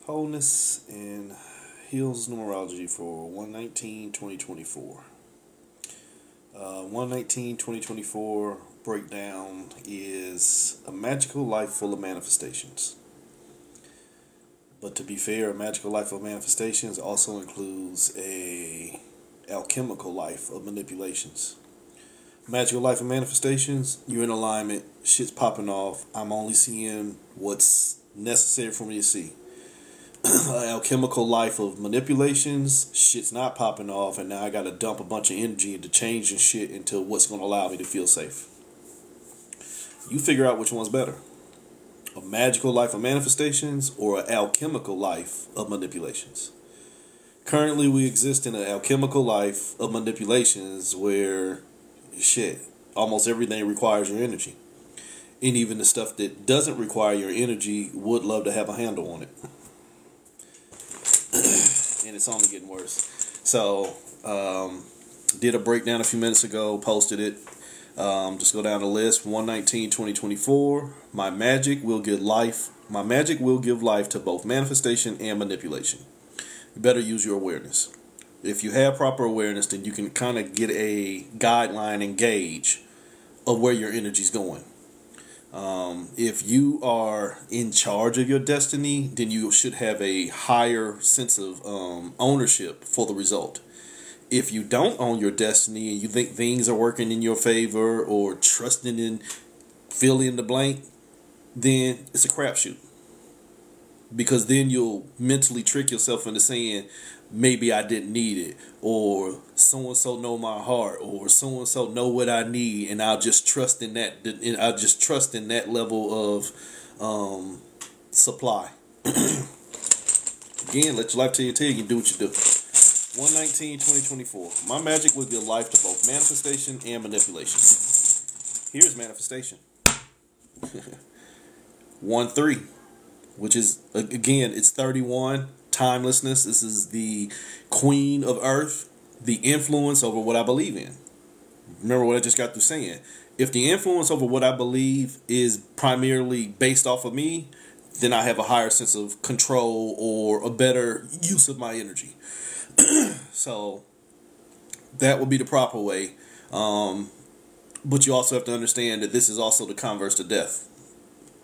Wholeness and Heals Numerology for 1/19/2024. 1/19/2024 breakdown is a magical life full of manifestations. But to be fair, a magical life of manifestations also includes a alchemical life of manipulations. Magical life of manifestations, you're in alignment, shit's popping off, I'm only seeing what's necessary for me to see. Alchemical life of manipulations, shit's not popping off, and now I gotta dump a bunch of energy into changing shit into what's gonna allow me to feel safe. You figure out which one's better. A magical life of manifestations or an alchemical life of manipulations. Currently we exist in an alchemical life of manipulations where shit, almost everything requires your energy. And even the stuff that doesn't require your energy would love to have a handle on it. And it's only getting worse. So, did a breakdown a few minutes ago, posted it. Just go down the list. 1/19/2024. My magic will give life to both manifestation and manipulation. You better use your awareness. If you have proper awareness, then you can kind of get a guideline and gauge of where your energy's going. If you are in charge of your destiny, then you should have a higher sense of ownership for the result. If you don't own your destiny and you think things are working in your favor or trusting in fill in the blank, then it's a crapshoot. Because then you'll mentally trick yourself into saying, maybe I didn't need it, or so-and-so know my heart, or so-and-so know what I need, and I'll just trust in that. And I'll just trust in that level of supply. Again, let your life tell you, do what you do. 1/19/2024. My magic will give life to both manifestation and manipulation. Here's manifestation. 1/3, which is, again, it's 31. Timelessness. This is the queen of earth, the influence over what I believe in. Remember what I just got through saying. If the influence over what I believe is primarily based off of me, then I have a higher sense of control or a better use of my energy. So that would be the proper way. But you also have to understand that this is also the converse to death.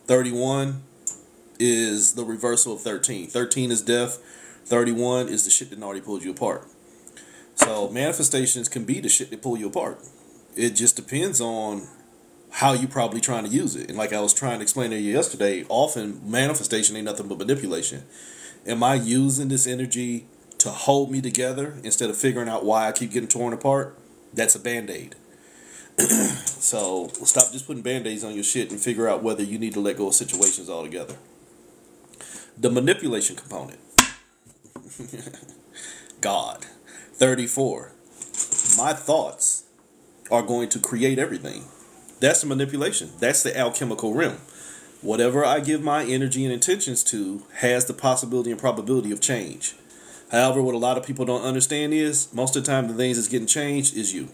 31 is the reversal of 13. 13 is death. 31 is the shit that already pulled you apart. So manifestations can be the shit that pull you apart. It just depends on how you probably trying to use it. And like I was trying to explain to you yesterday, often manifestation ain't nothing but manipulation. Am I using this energy to hold me together instead of figuring out why I keep getting torn apart? That's a band-aid. So stop just putting band-aids on your shit and figure out whether you need to let go of situations altogether. The manipulation component. God. 34. My thoughts are going to create everything. That's the manipulation. That's the alchemical realm. Whatever I give my energy and intentions to has the possibility and probability of change. However, what a lot of people don't understand is most of the time the things that's getting changed is you.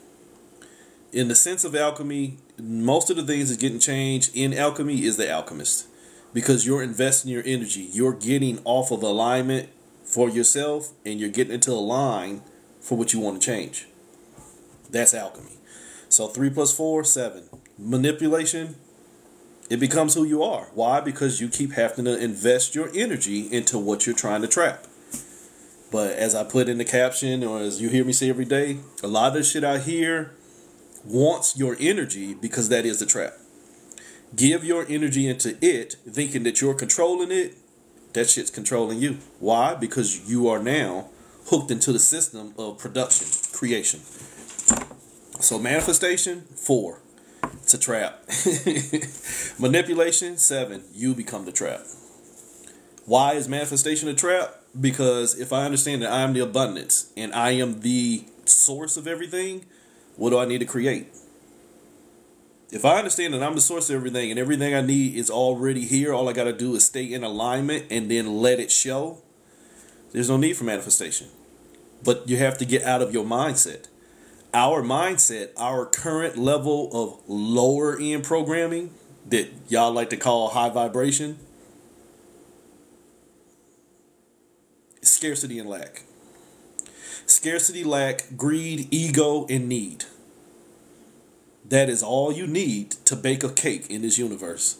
In the sense of alchemy, most of the things that's getting changed in alchemy is the alchemist. Because you're investing your energy. You're getting off of alignment for yourself and you're getting into a line for what you want to change. That's alchemy. So 3 + 4, 7. Manipulation, it becomes who you are. Why? Because you keep having to invest your energy into what you're trying to trap. But as I put in the caption, or as you hear me say every day, a lot of the shit out here wants your energy because that is the trap. Give your energy into it, thinking that you're controlling it. That shit's controlling you. Why? Because you are now hooked into the system of production, creation. So manifestation, 4. It's a trap. Manipulation, 7. You become the trap. Why is manifestation a trap? Because if I understand that I am the abundance and I am the source of everything, what do I need to create? If I understand that I'm the source of everything and everything I need is already here, all I got to do is stay in alignment and then let it show, there's no need for manifestation. But you have to get out of your mindset. Our mindset, our current level of lower end programming, that y'all like to call high vibration. Scarcity and lack. Scarcity, lack, greed, ego, and need. That is all you need to bake a cake in this universe.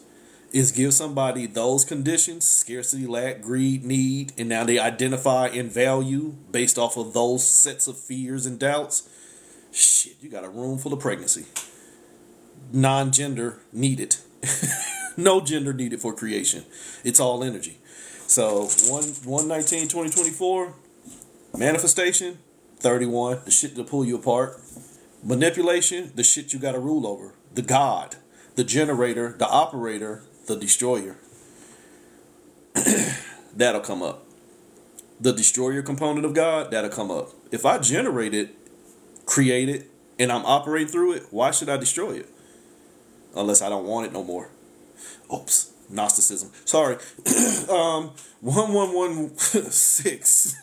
Is give somebody those conditions, scarcity, lack, greed, need, and now they identify and value based off of those sets of fears and doubts. Shit, you got a room full of pregnancy. Non-gender needed. No gender needed for creation. It's all energy. So 1/19/2024, manifestation, 31, the shit to pull you apart. Manipulation, the shit you got to rule over. The God, the generator, the operator, the destroyer. That'll come up. The destroyer component of God, that'll come up. If I generate it, create it, and I'm operating through it, why should I destroy it? Unless I don't want it no more. Oops. Gnosticism. Sorry. 1116.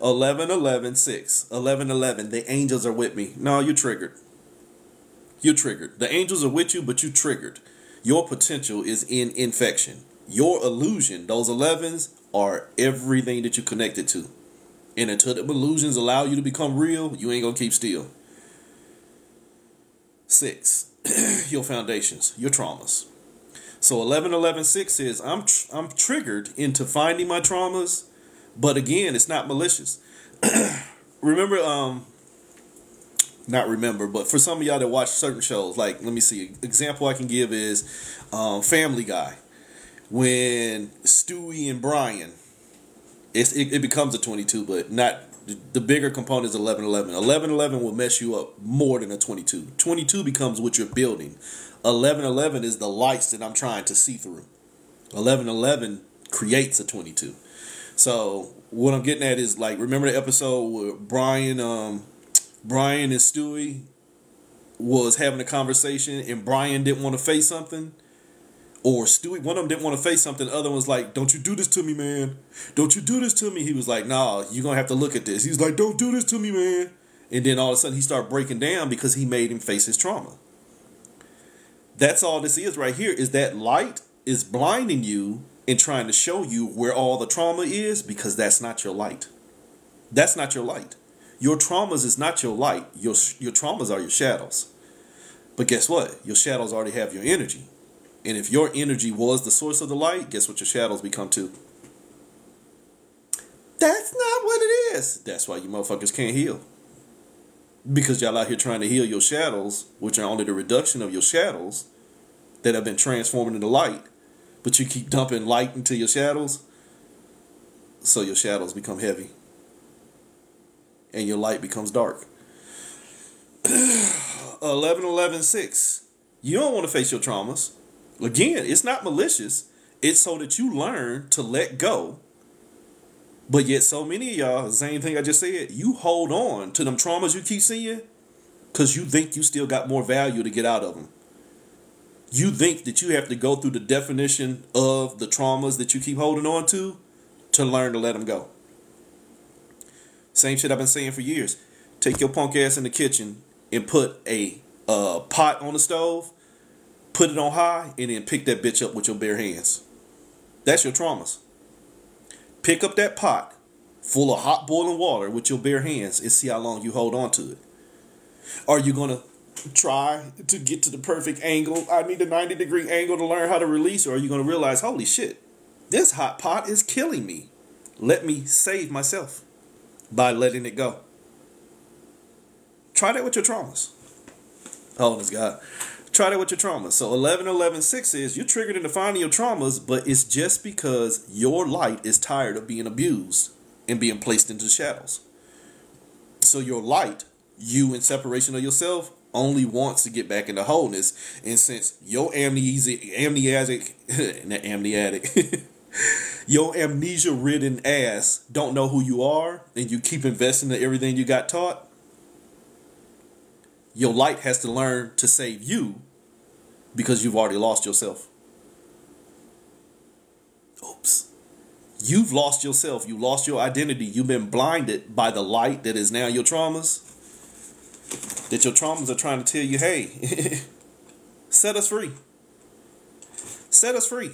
11:11:6. 11:11. The angels are with me. No, you're triggered. You're triggered. The angels are with you, but you triggered. Your potential is in infection. Your illusion, those 11s, are everything that you connected to. And until the illusions allow you to become real, you ain't gonna keep still. 6. Your foundations, your traumas. So 11:11:6 says I'm triggered into finding my traumas, but again, it's not malicious. Remember, not remember, but for some of y'all that watch certain shows, like, let me see, example I can give is Family Guy. When Stewie and Brian, it becomes a 22, but not the bigger component is 11:11. 11:11 will mess you up more than a 22. 22 becomes what you're building. 11:11 is the lights that I'm trying to see through. 11:11 creates a 22. So what I'm getting at is, like, remember the episode where Brian and Stewie was having a conversation and Brian didn't want to face something? Or Stewie, one of them didn't want to face something. The other one was like, don't you do this to me, man. Don't you do this to me. He was like, nah, you're going to have to look at this. He's like, don't do this to me, man. And then all of a sudden he started breaking down because he made him face his trauma. That's all this is right here, is that light is blinding you and trying to show you where all the trauma is, because that's not your light. That's not your light. Your traumas is not your light. Your traumas are your shadows. But guess what? Your shadows already have your energy. And if your energy was the source of the light, guess what your shadows become too? That's not what it is. That's why you motherfuckers can't heal. Because y'all out here trying to heal your shadows, which are only the reduction of your shadows that have been transformed into light. But you keep dumping light into your shadows, so your shadows become heavy. And your light becomes dark. 11:11:6. You don't want to face your traumas. Again, it's not malicious. It's so that you learn to let go. But yet so many of y'all, the same thing I just said, you hold on to them traumas you keep seeing because you think you still got more value to get out of them. You think that you have to go through the definition of the traumas that you keep holding on to learn to let them go. Same shit I've been saying for years. Take your punk ass in the kitchen and put a pot on the stove, put it on high, and then pick that bitch up with your bare hands. That's your traumas. Pick up that pot full of hot boiling water with your bare hands and see how long you hold on to it. Are you going to try to get to the perfect angle? I need a 90-degree angle to learn how to release. Or are you going to realize, holy shit, this hot pot is killing me. Let me save myself by letting it go. Try that with your traumas. Oh, this God. Try that with your traumas. So 11:11:6 is you're triggered into finding your traumas, but it's just because your light is tired of being abused and being placed into shadows. So your light, you in separation of yourself, only wants to get back into wholeness. And since your your amnesia-ridden ass don't know who you are, and you keep investing in everything you got taught, your light has to learn to save you because you've already lost yourself. Oops. You've lost yourself. You lost your identity. You've been blinded by the light that is now your traumas. That your traumas are trying to tell you, hey, set us free. Set us free.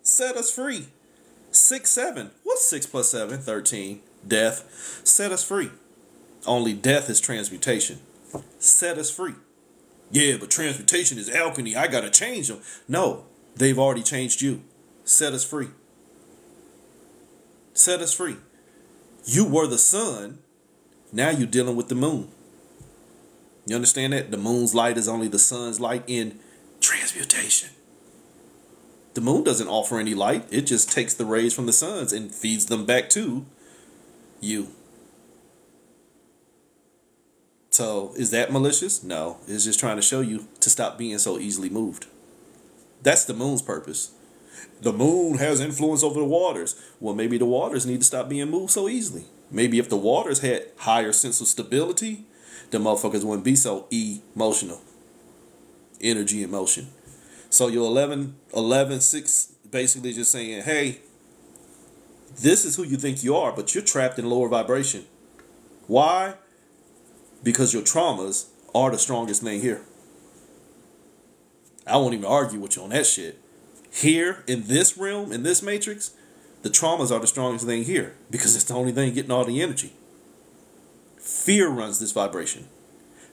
Set us free. 6, 7. What's 6 plus 7? 13. Death. Set us free. Only death is transmutation. Set us free. Yeah, but transmutation is alchemy. I gotta change them. No, they've already changed you. Set us free. Set us free. You were the sun. Now you're dealing with the moon. You understand that? The moon's light is only the sun's light in transmutation. The moon doesn't offer any light. It just takes the rays from the suns and feeds them back to you. So, is that malicious? No. It's just trying to show you to stop being so easily moved. That's the moon's purpose. The moon has influence over the waters. Well, maybe the waters need to stop being moved so easily. Maybe if the waters had higher sense of stability, the motherfuckers wouldn't be so emotional. Energy and motion. So your 11-6 basically just saying, hey, this is who you think you are, but you're trapped in lower vibration. Why? Because your traumas are the strongest thing here. I won't even argue with you on that shit. Here, in this realm, in this matrix, the traumas are the strongest thing here because it's the only thing getting all the energy. Fear runs this vibration.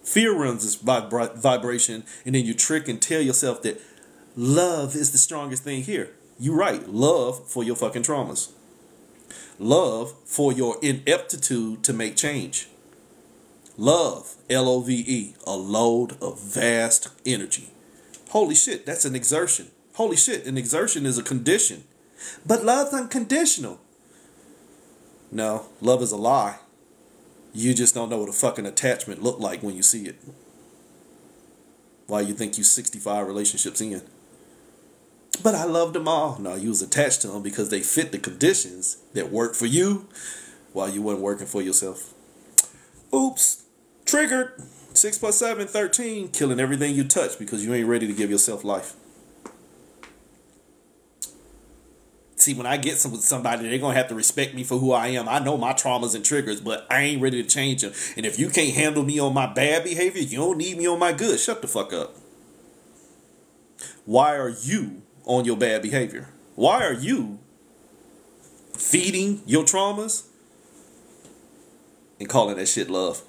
Fear runs this vibration, and then you trick and tell yourself that love is the strongest thing here. You're right. Love for your fucking traumas. Love for your ineptitude to make change. Love, L-O-V-E, a load of vast energy. Holy shit, that's an exertion. Holy shit, an exertion is a condition. But love's unconditional. No, love is a lie. You just don't know what a fucking attachment look like when you see it. Why you think you 65 relationships in? But I loved them all. No, you was attached to them because they fit the conditions that work for you while you wasn't working for yourself. Oops. Triggered. 6 plus 7, 13. Killing everything you touch because you ain't ready to give yourself life. See, when I get with somebody, they're going to have to respect me for who I am. I know my traumas and triggers, but I ain't ready to change them. And if you can't handle me on my bad behavior, you don't need me on my good. Shut the fuck up. Why are you on your bad behavior? Why are you feeding your traumas and calling that shit love?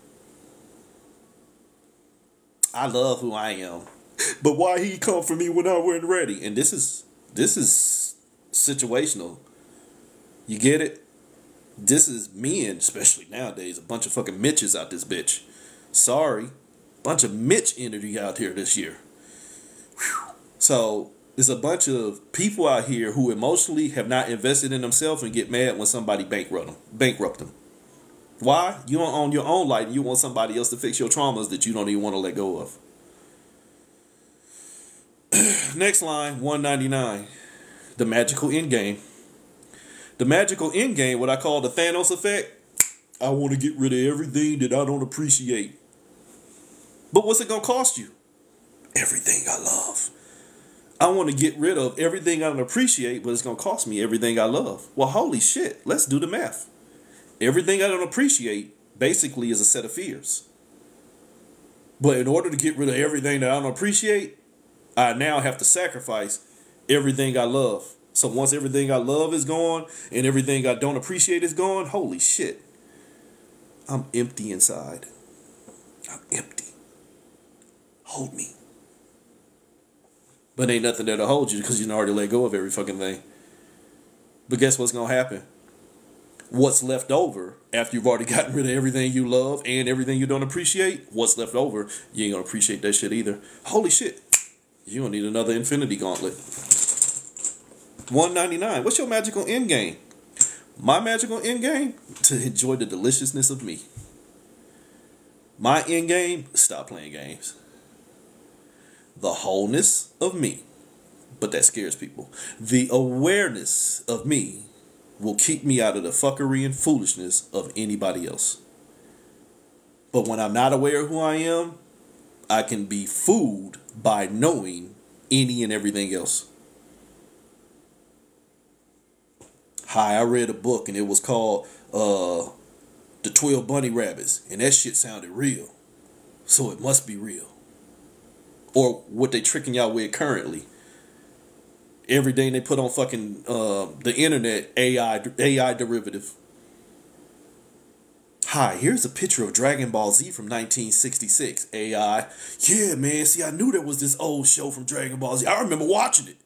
I love who I am. But why he come for me when I wasn't ready? And this is situational. You get it? This is men, especially nowadays, a bunch of fucking Mitches out this bitch. Sorry. Bunch of Mitch energy out here this year. Whew. So there's a bunch of people out here who emotionally have not invested in themselves and get mad when somebody bankrupt them. Why? You don't own your own light and you want somebody else to fix your traumas that you don't even want to let go of. Next line, 199. The magical endgame. The magical endgame, what I call the Thanos effect. I want to get rid of everything that I don't appreciate. But what's it going to cost you? Everything I love. I want to get rid of everything I don't appreciate, but it's going to cost me everything I love. Well, holy shit. Let's do the math. Everything I don't appreciate basically is a set of fears. But in order to get rid of everything that I don't appreciate, I now have to sacrifice everything I love. So once everything I love is gone and everything I don't appreciate is gone, holy shit. I'm empty inside. I'm empty. Hold me. But ain't nothing there to hold you because you already let go of every fucking thing. But guess what's going to happen? What's left over after you've already gotten rid of everything you love and everything you don't appreciate? What's left over, you ain't going to appreciate that shit either. Holy shit. You don't need another infinity gauntlet. 199. What's your magical end game? My magical end game? To enjoy the deliciousness of me. My end game? Stop playing games. The wholeness of me. But that scares people. The awareness of me will keep me out of the fuckery and foolishness of anybody else. But when I'm not aware of who I am, I can be fooled by knowing any and everything else. Hi, I read a book and it was called The 12 Bunny Rabbits. And that shit sounded real. So it must be real. Or what they tricking y'all with currently. Everything they put on fucking the internet, AI derivative. Hi, here's a picture of Dragon Ball Z from 1966. AI. Yeah, man. See, I knew there was this old show from Dragon Ball Z. I remember watching it.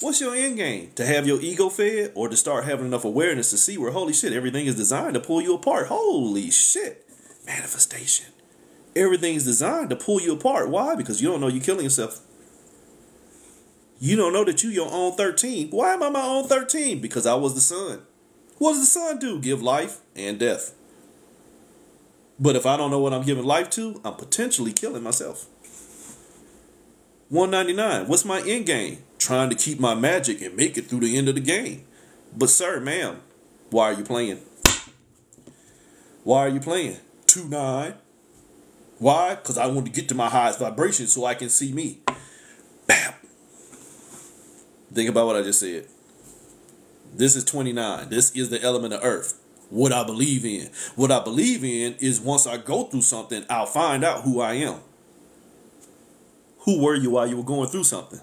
What's your end game? To have your ego fed, or to start having enough awareness to see where, holy shit, everything is designed to pull you apart. Holy shit. Manifestation. Everything's designed to pull you apart. Why? Because you don't know you're killing yourself. You don't know that you're your own 13. Why am I my own 13? Because I was the sun. What does the sun do? Give life and death. But if I don't know what I'm giving life to, I'm potentially killing myself. 199. What's my end game? Trying to keep my magic and make it through the end of the game. But sir, ma'am, why are you playing? Why are you playing? 29. Why? Because I want to get to my highest vibration so I can see me. Bam. Think about what I just said. This is 29. This is the element of earth. What I believe in. What I believe in is once I go through something, I'll find out who I am. Who were you while you were going through something?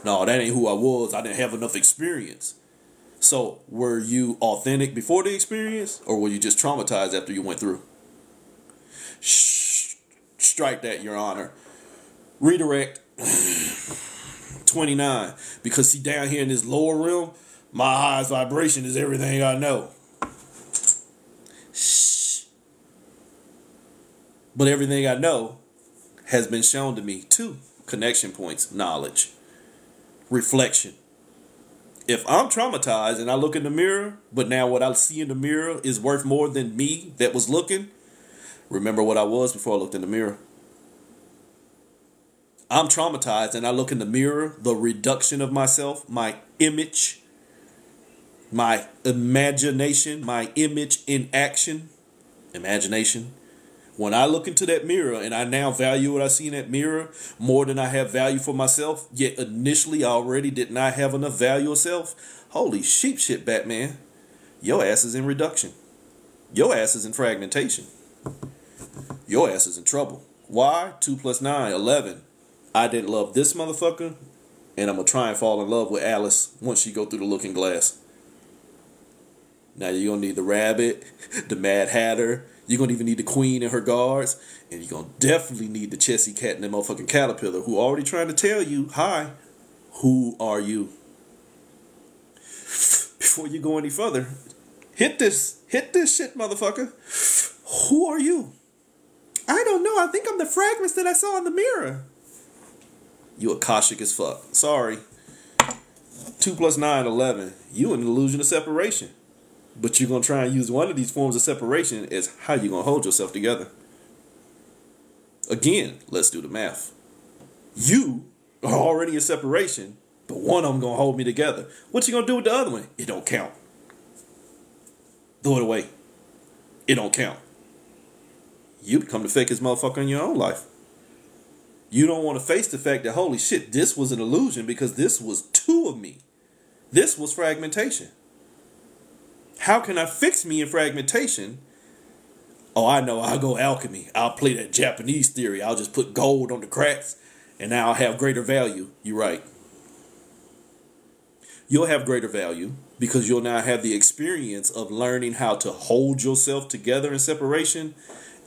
No, that ain't who I was. I didn't have enough experience. So, were you authentic before the experience? Or were you just traumatized after you went through? Strike that, Your Honor. Redirect. 29. Because see, down here in this lower realm, my highest vibration is everything I know. Shh. But everything I know has been shown to me. 2 connection points. Knowledge. Reflection. If I'm traumatized and I look in the mirror, but now what I see in the mirror is worth more than me that was looking, remember what I was before I looked in the mirror. I'm traumatized and I look in the mirror, the reduction of myself, my image, my imagination, my image in action, imagination. When I look into that mirror and I now value what I see in that mirror more than I have value for myself, yet initially I already did not have enough value of self, holy sheep shit, Batman. Your ass is in reduction. Your ass is in fragmentation. Your ass is in trouble. Why? 2 + 9, 11. I didn't love this motherfucker, and I'm going to try and fall in love with Alice once she go through the looking glass. Now you're going to need the rabbit, the Mad Hatter. You're going to even need the queen and her guards. And you're going to definitely need the Chessy Cat and the motherfucking caterpillar who already trying to tell you, hi, who are you? Before you go any further, hit this shit, motherfucker. Who are you? I don't know. I think I'm the fragments that I saw in the mirror. You Akashic as fuck. Sorry. 2 + 9, 11. You an illusion of separation. But you're going to try and use one of these forms of separation as how you're going to hold yourself together. Again, let's do the math. You are already in separation, but one of them going to hold me together. What you going to do with the other one? It don't count. Throw it away. It don't count. You become the fakest motherfucker in your own life. You don't want to face the fact that, holy shit, this was an illusion because this was 2 of me. This was fragmentation. How can I fix me in fragmentation? Oh, I know. I'll go alchemy. I'll play that Japanese theory. I'll just put gold on the cracks and now I'll have greater value. You're right. You'll have greater value because you'll now have the experience of learning how to hold yourself together in separation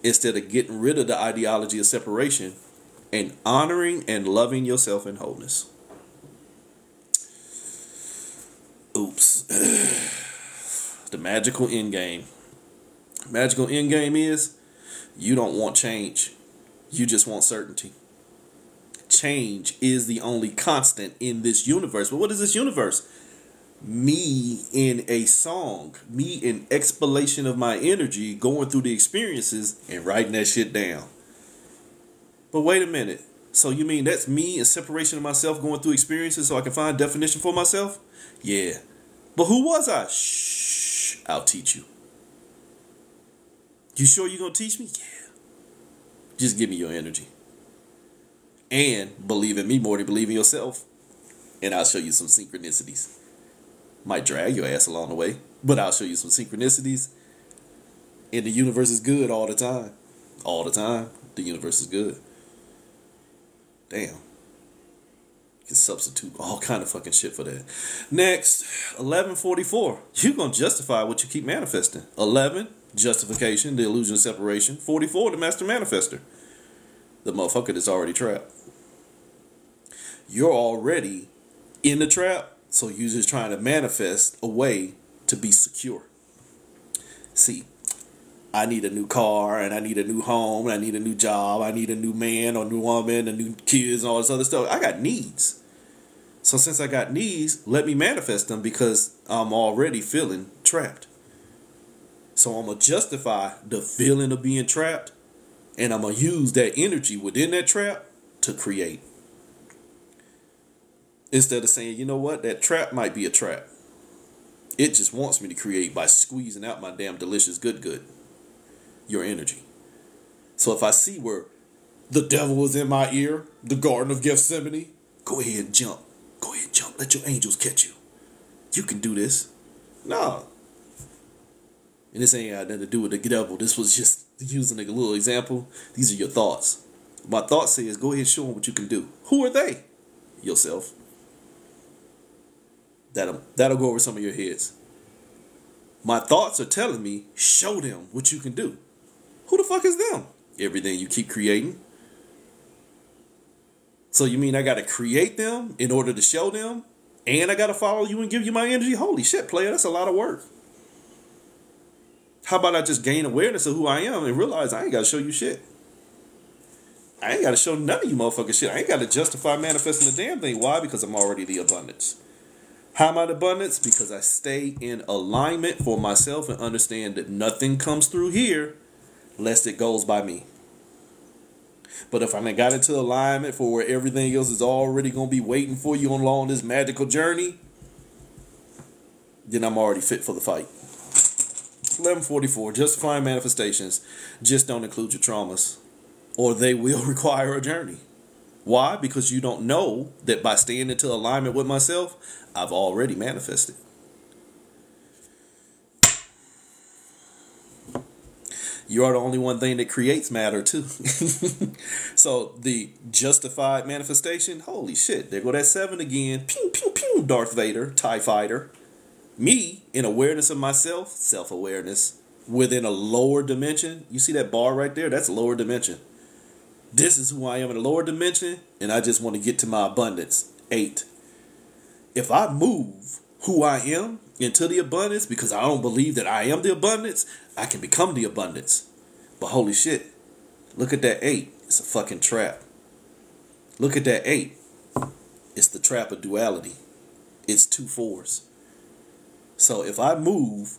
instead of getting rid of the ideology of separation and honoring and loving yourself in wholeness. Oops. The magical end game. Magical end game is you don't want change. You just want certainty. Change is the only constant in this universe. But what is this universe? Me in a song. Me in explanation of my energy, going through the experiences and writing that shit down. But wait a minute. So you mean that's me in separation of myself going through experiences so I can find definition for myself? Yeah. But who was I? Shh. I'll teach you. You sure you're going to teach me? Yeah. Just give me your energy. And believe in me more than believe in yourself. And I'll show you some synchronicities. Might drag your ass along the way, but I'll show you some synchronicities. And the universe is good all the time. All the time. The universe is good. Damn. You can substitute all kind of fucking shit for that. Next, 1144. You're going to justify what you keep manifesting. 11, justification, the illusion of separation. 44, the master manifester. The motherfucker that's already trapped. You're already in the trap, so you're just trying to manifest a way to be secure. See, I need a new car, and I need a new home, and I need a new job, I need a new man or new woman, and new kids, and all this other stuff. I got needs. So since I got needs, let me manifest them because I'm already feeling trapped. So I'm going to justify the feeling of being trapped, and I'm going to use that energy within that trap to create. Instead of saying, you know what, that trap might be a trap. It just wants me to create by squeezing out my damn delicious good. Your energy. So if I see where the devil was in my ear, the Garden of Gethsemane, go ahead and jump. Go ahead and jump. Let your angels catch you. You can do this. No. And this ain't got nothing to do with the devil. This was just using a little example. These are your thoughts. My thought says, go ahead and show them what you can do. Who are they? Yourself. That'll go over some of your heads. My thoughts are telling me, show them what you can do. Who the fuck is them? Everything you keep creating. So you mean I got to create them in order to show them? And I got to follow you and give you my energy? Holy shit, player, that's a lot of work. How about I just gain awareness of who I am and realize I ain't got to show you shit. I ain't got to show none of you motherfucking shit. I ain't got to justify manifesting the damn thing. Why? Because I'm already the abundance. How am I the abundance? Because I stay in alignment for myself and understand that nothing comes through here lest it goes by me. But if I got into alignment for where everything else is already going to be waiting for you along this magical journey, then I'm already fit for the fight. 1144, justifying manifestations just don't include your traumas, or they will require a journey. Why? Because you don't know that by staying into alignment with myself, I've already manifested. You are the only one thing that creates matter too. So the justified manifestation, holy shit, there go that 7 again. Pew, pew, pew, Darth Vader, TIE fighter. Me, in awareness of myself, self-awareness, within a lower dimension. You see that bar right there? That's a lower dimension. This is who I am in a lower dimension, and I just want to get to my abundance. 8. If I move who I am into the abundance because I don't believe that I am the abundance, I can become the abundance. But holy shit, look at that 8. It's a fucking trap. Look at that 8. It's the trap of duality. It's 2 4s. So if I move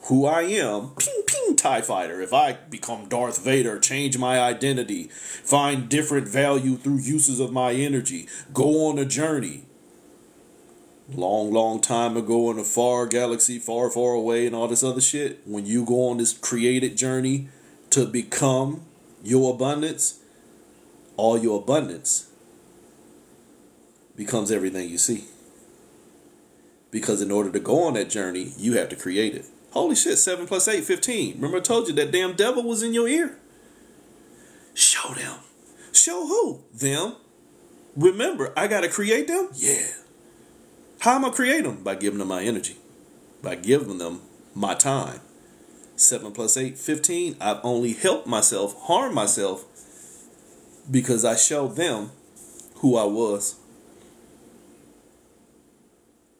who I am, ping, ping, TIE fighter. If I become Darth Vader, change my identity, find different value through uses of my energy, go on a journey. Long time ago in a far galaxy, far away and all this other shit, when you go on this created journey to become your abundance, all your abundance becomes everything you see. Because in order to go on that journey, you have to create it. Holy shit, 7 + 8, 15. Remember I told you that damn devil was in your ear? Show them. Show who? Them. Remember, I got to create them? Yeah. How am I create them? By giving them my energy. By giving them my time. 7 + 8, 15. I've only helped myself, harmed myself, because I showed them who I was.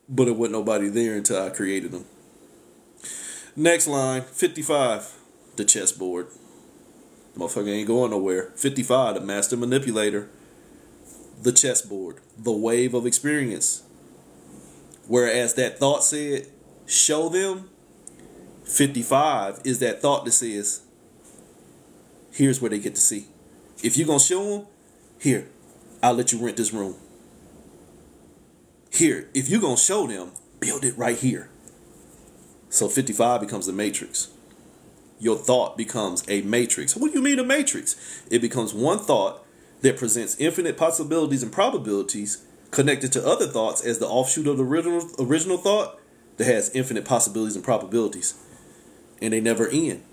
But it wasn't nobody there until I created them. Next line, 55, the chessboard. Motherfucker ain't going nowhere. 55, the master manipulator. The chessboard, the wave of experience. Whereas that thought said, show them, 55 is that thought that says, here's where they get to see. If you're going to show them, here, I'll let you rent this room. Here, if you're going to show them, build it right here. So 55 becomes the matrix. Your thought becomes a matrix. What do you mean a matrix? It becomes one thought that presents infinite possibilities and probabilities connected to other thoughts as the offshoot of the original thought that has infinite possibilities and probabilities. And they never end.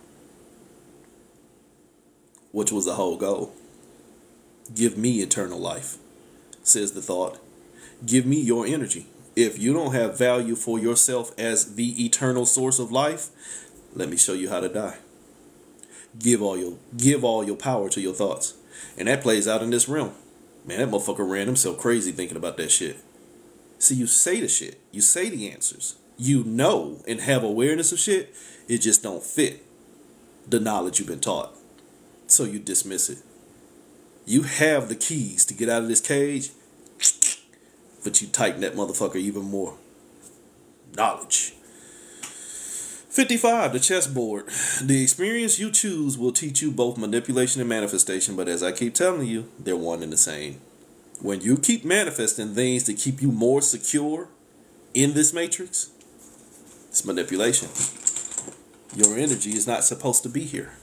Which was the whole goal. Give me eternal life, says the thought. Give me your energy. If you don't have value for yourself as the eternal source of life, let me show you how to die. Give all your power to your thoughts. And that plays out in this realm. Man, that motherfucker ran himself crazy thinking about that shit. See, you say the shit. You say the answers. You know and have awareness of shit. It just don't fit the knowledge you've been taught. So you dismiss it. You have the keys to get out of this cage, but you tighten that motherfucker even more. Knowledge. 55, the chessboard. The experience you choose will teach you both manipulation and manifestation, but as I keep telling you, they're one and the same. When you keep manifesting things to keep you more secure in this matrix, it's manipulation. Your energy is not supposed to be here.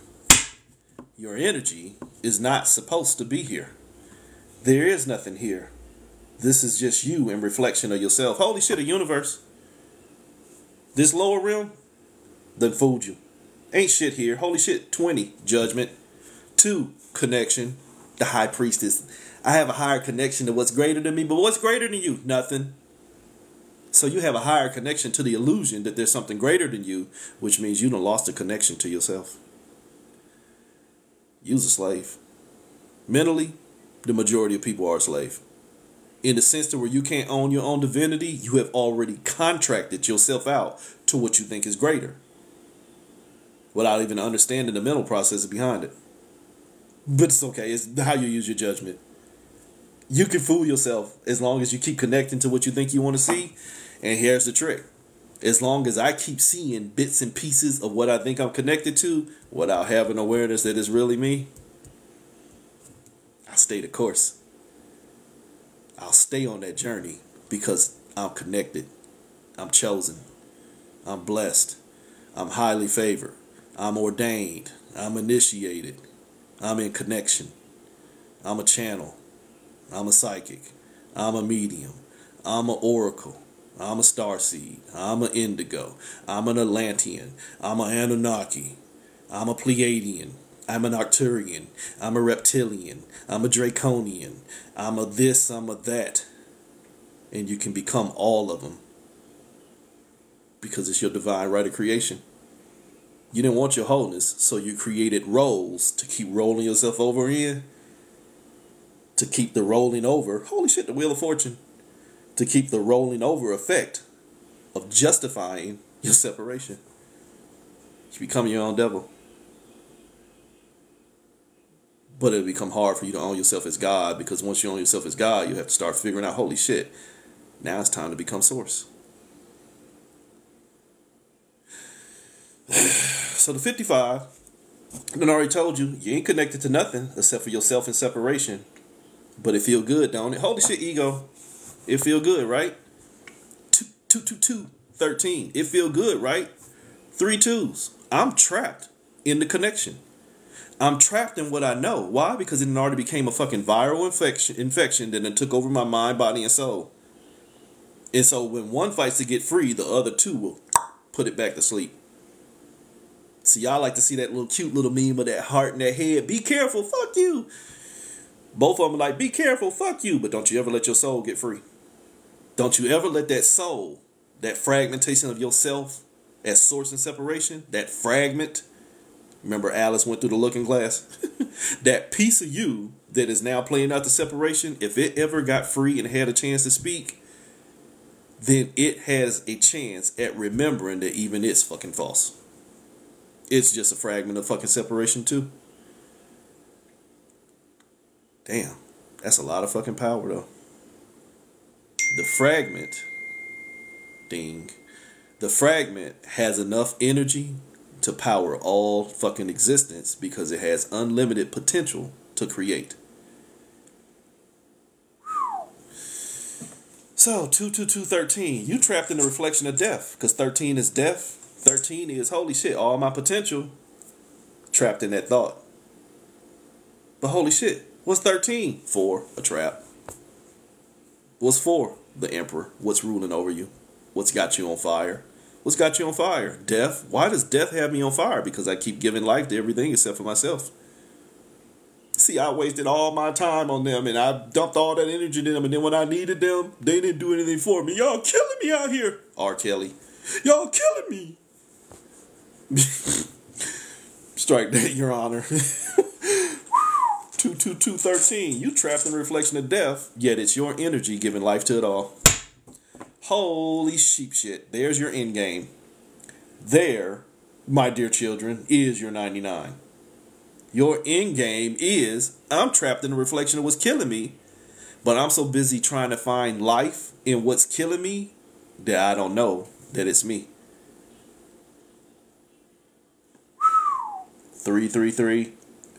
Your energy is not supposed to be here. There is nothing here. This is just you in reflection of yourself. Holy shit, a universe. This lower realm done fooled you. Ain't shit here. Holy shit, 20, judgment. 2, connection. The high priestess. I have a higher connection to what's greater than me, but what's greater than you? Nothing. So you have a higher connection to the illusion that there's something greater than you, which means you done lost a connection to yourself. You's a slave. Mentally, the majority of people are a slave. In the sense that where you can't own your own divinity, you have already contracted yourself out to what you think is greater, without even understanding the mental process behind it. But it's okay. It's how you use your judgment. You can fool yourself as long as you keep connecting to what you think you want to see. And here's the trick. As long as I keep seeing bits and pieces of what I think I'm connected to without having awareness that it's really me, I'll stay the course. I'll stay on that journey because I'm connected. I'm chosen. I'm blessed. I'm highly favored. I'm ordained. I'm initiated. I'm in connection. I'm a channel. I'm a psychic. I'm a medium. I'm an oracle. I'm a starseed. I'm an indigo. I'm an Atlantean. I'm an Anunnaki. I'm a Pleiadian. I'm an Arcturian. I'm a reptilian. I'm a draconian. I'm a this, I'm a that. And you can become all of them because it's your divine right of creation. You didn't want your wholeness, so you created roles to keep rolling yourself over in. To keep the rolling over. Holy shit, the Wheel of Fortune. To keep the rolling over effect of justifying your separation. You become your own devil. But it'll become hard for you to own yourself as God, because once you own yourself as God, you have to start figuring out, holy shit, now it's time to become source. So the 55, I already told you, you ain't connected to nothing except for yourself in separation. But it feel good, don't it? Holy shit, ego. It feel good, right? 13. It feel good, right? 3 2s. I'm trapped in the connection. I'm trapped in what I know. Why? Because it already became a fucking viral infection that then took over my mind, body, and soul. And so when one fights to get free, the other 2 will put it back to sleep. See, y'all like to see that little cute little meme of that heart in that head. Be careful, fuck you. Both of them are like, be careful, fuck you. But don't you ever let your soul get free. Don't you ever let that soul, that fragmentation of yourself as source and separation, that fragment. Remember Alice went through the looking glass? That piece of you that is now playing out the separation, if it ever got free and had a chance to speak, then it has a chance at remembering that even it's fucking false. It's just a fragment of fucking separation too. Damn, that's a lot of fucking power though. The fragment, the fragment has enough energy to power all fucking existence because it has unlimited potential to create. So 13. You trapped in the reflection of death because 13 is death. 13 is holy shit, all my potential trapped in that thought. But holy shit, what's 13? 4, a trap. What's 4? The emperor. What's ruling over you? What's got you on fire? What's got you on fire? Death. Why does death have me on fire? Because I keep giving life to everything except for myself. See, I wasted all my time on them, and I dumped all that energy in them, and then when I needed them, they didn't do anything for me. Y'all killing me out here. R. Kelly. Y'all killing me. Strike that, Your Honor. 22213. You trapped in the reflection of death, yet it's your energy giving life to it all. Holy sheep shit. There's your end game. There, my dear children, is your 99. Your end game is, I'm trapped in the reflection of what's killing me, but I'm so busy trying to find life in what's killing me that I don't know that it's me. 333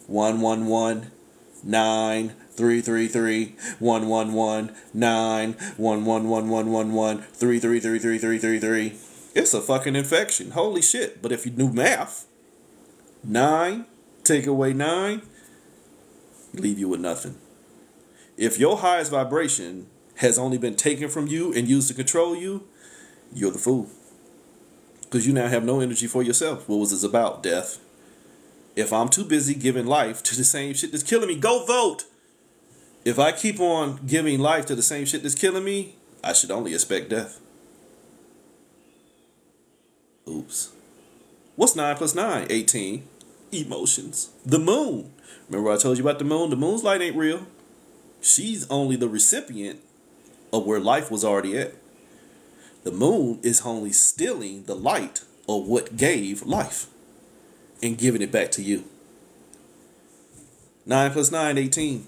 111 9 333 111 9 111 3333333. It's a fucking infection. Holy shit. But if you knew math, 9 take away 9 leave you with nothing. If your highest vibration has only been taken from you and used to control you, you're the fool. Because you now have no energy for yourself. What was this about? Death. If I'm too busy giving life to the same shit that's killing me, go vote. If I keep on giving life to the same shit that's killing me, I should only expect death. Oops. What's 9 plus 9? 18. Emotions. The moon. Remember I told you about the moon? The moon's light ain't real. She's only the recipient of where life was already at. The moon is only stealing the light of what gave life and giving it back to you. 9 plus 9, 18.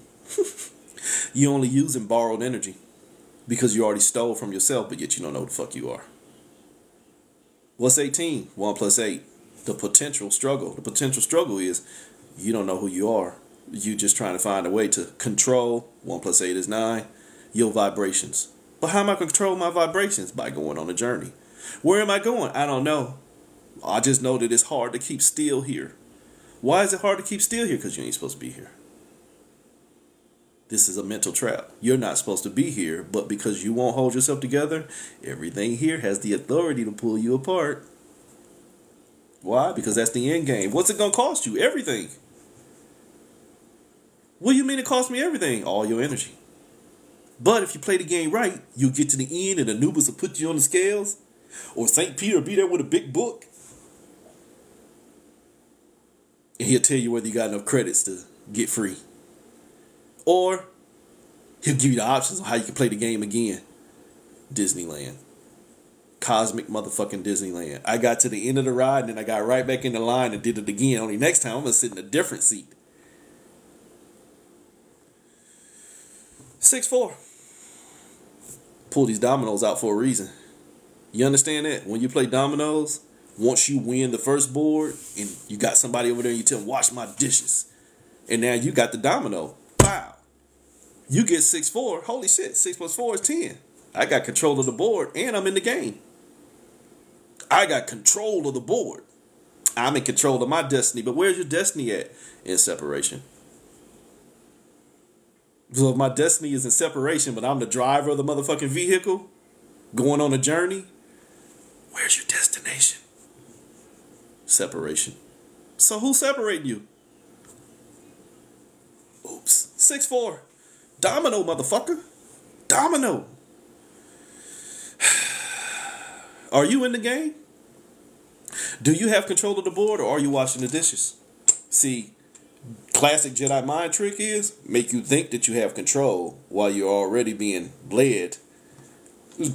You only using borrowed energy because you already stole from yourself, but yet you don't know who the fuck you are. What's 18? 1 plus 8. The potential struggle. The potential struggle is you don't know who you are. You just trying to find a way to control. 1 plus 8 is 9. Your vibrations. But how am I controlling my vibrations? By going on a journey. Where am I going? I don't know. I just know that it's hard to keep still here. Why is it hard to keep still here? Because you ain't supposed to be here. This is a mental trap. You're not supposed to be here, but because you won't hold yourself together, everything here has the authority to pull you apart. Why? Because that's the end game. What's it going to cost you? Everything. What do you mean it cost me everything? All your energy. But if you play the game right, you'll get to the end and Anubis will put you on the scales. Or St. Peter will be there with a big book. And he'll tell you whether you got enough credits to get free. Or he'll give you the options on how you can play the game again. Disneyland. Cosmic motherfucking Disneyland. I got to the end of the ride and then I got right back in the line and did it again. Only next time I'm going to sit in a different seat. 6-4. Pull these dominoes out for a reason. You understand that? When you play dominoes, once you win the first board and you got somebody over there and you tell them, wash my dishes. And now you got the domino. Wow. You get 6-4. Holy shit. 6 plus 4 is 10. I got control of the board and I'm in the game. I got control of the board. I'm in control of my destiny. But where's your destiny at? In separation. So if my destiny is in separation, but I'm the driver of the motherfucking vehicle, going on a journey, where's your destination? Separation. So who's separating you? Oops. 6-4. Domino, motherfucker. Domino. Are you in the game? Do you have control of the board or are you washing the dishes? See, classic Jedi mind trick is make you think that you have control while you're already being led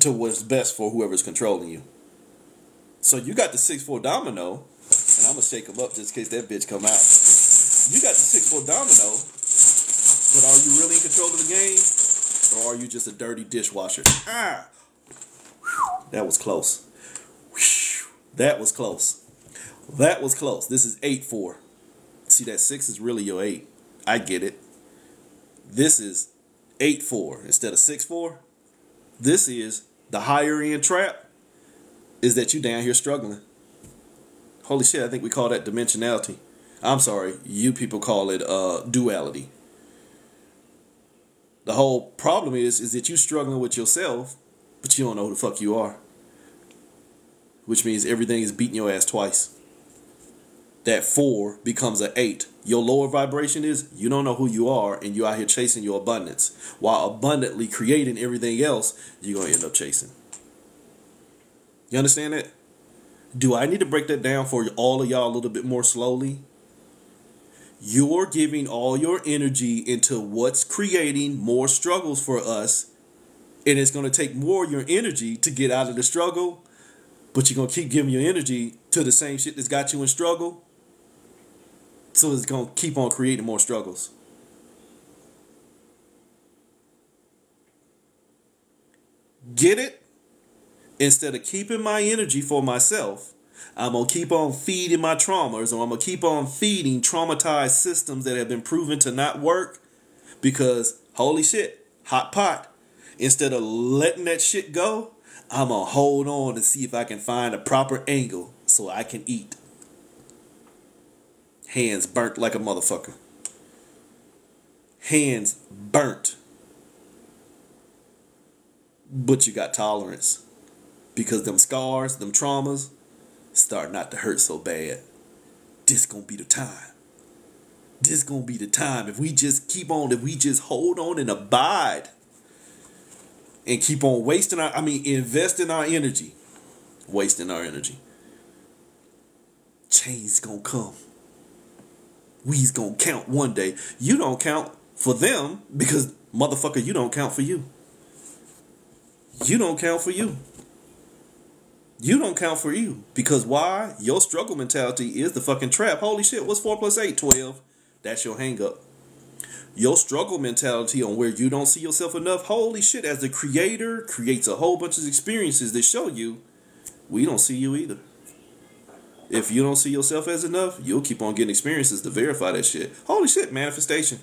to what's best for whoever's controlling you. So you got the 6-4 domino, and I'm going to shake them up just in case that bitch come out. You got the 6-4 domino, but are you really in control of the game? Or are you just a dirty dishwasher? Ah! That was close. That was close. That was close. This is 8-4. See, that 6 is really your 8. I get it. This is 8-4 instead of 6-4. This is the higher end trap is that you down here struggling. Holy shit, I think we call that dimensionality. I'm sorry, you people call it duality. The whole problem is that you struggling with yourself, but you don't know who the fuck you are. Which means everything is beating your ass twice. that 4 becomes an 8. Your lower vibration is you don't know who you are, and you're out here chasing your abundance. While abundantly creating everything else, you're going to end up chasing. You understand that? Do I need to break that down for all of y'all a little bit more slowly? You're giving all your energy into what's creating more struggles for us, and it's going to take more of your energy to get out of the struggle, but you're going to keep giving your energy to the same shit that's got you in struggle. So it's going to keep on creating more struggles. Get it? Instead of keeping my energy for myself, I'm going to keep on feeding my traumas, or I'm going to keep on feeding traumatized systems that have been proven to not work because, holy shit, hot pot. Instead of letting that shit go, I'm going to hold on and see if I can find a proper angle so I can eat. Hands burnt like a motherfucker. Hands burnt. But you got tolerance. Because them scars, them traumas, start not to hurt so bad. This gonna be the time. This gonna be the time. If we just keep on, if we just hold on and abide. And keep on investing our energy. Wasting our energy. Change gonna come. We's gonna count one day. You don't count for them because, motherfucker, you don't count for you. You don't count for you. You don't count for you. Because why? Your struggle mentality is the fucking trap. Holy shit, what's 4 plus 8? 12. That's your hang up. Your struggle mentality on where you don't see yourself enough. Holy shit, as the creator creates a whole bunch of experiences that show you we don't see you either. If you don't see yourself as enough, you'll keep on getting experiences to verify that shit. Holy shit, manifestation.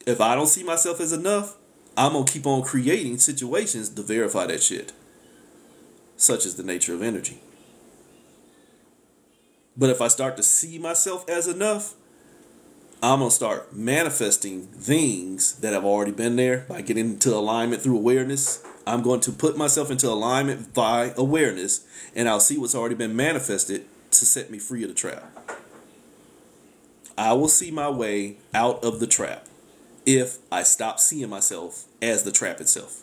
If I don't see myself as enough, I'm going to keep on creating situations to verify that shit. Such is the nature of energy. But if I start to see myself as enough, I'm going to start manifesting things that have already been there by getting into alignment through awareness. I'm going to put myself into alignment by awareness, and I'll see what's already been manifested to set me free of the trap. I will see my way out of the trap if I stop seeing myself as the trap itself.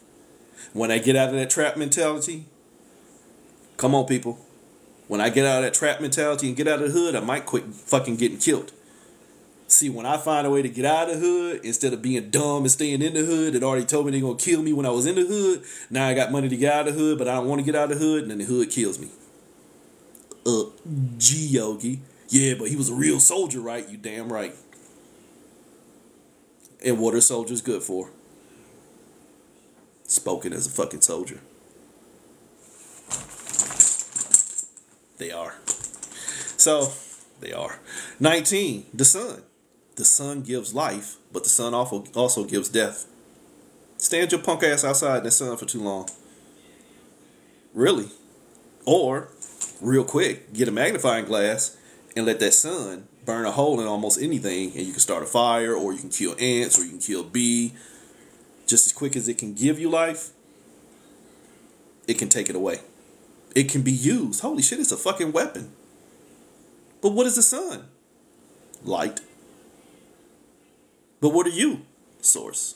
When I get out of that trap mentality, come on, people. When I get out of that trap mentality and get out of the hood, I might quit fucking getting killed. See, when I find a way to get out of the hood, instead of being dumb and staying in the hood, that already told me they're going to kill me when I was in the hood. Now I got money to get out of the hood, but I don't want to get out of the hood, and then the hood kills me. Yogi. Yeah, but he was a real soldier, right? You damn right. And what are soldiers good for? Spoken as a fucking soldier. They are. So, they are. 19, the sun. The sun gives life, but the sun also gives death. Stand your punk ass outside in the sun for too long. Really. Or, real quick, get a magnifying glass and let that sun burn a hole in almost anything, and you can start a fire, or you can kill ants, or you can kill bee. Just as quick as it can give you life, it can take it away. It can be used. Holy shit, it's a fucking weapon. But what is the sun? Light. But what are you? Source.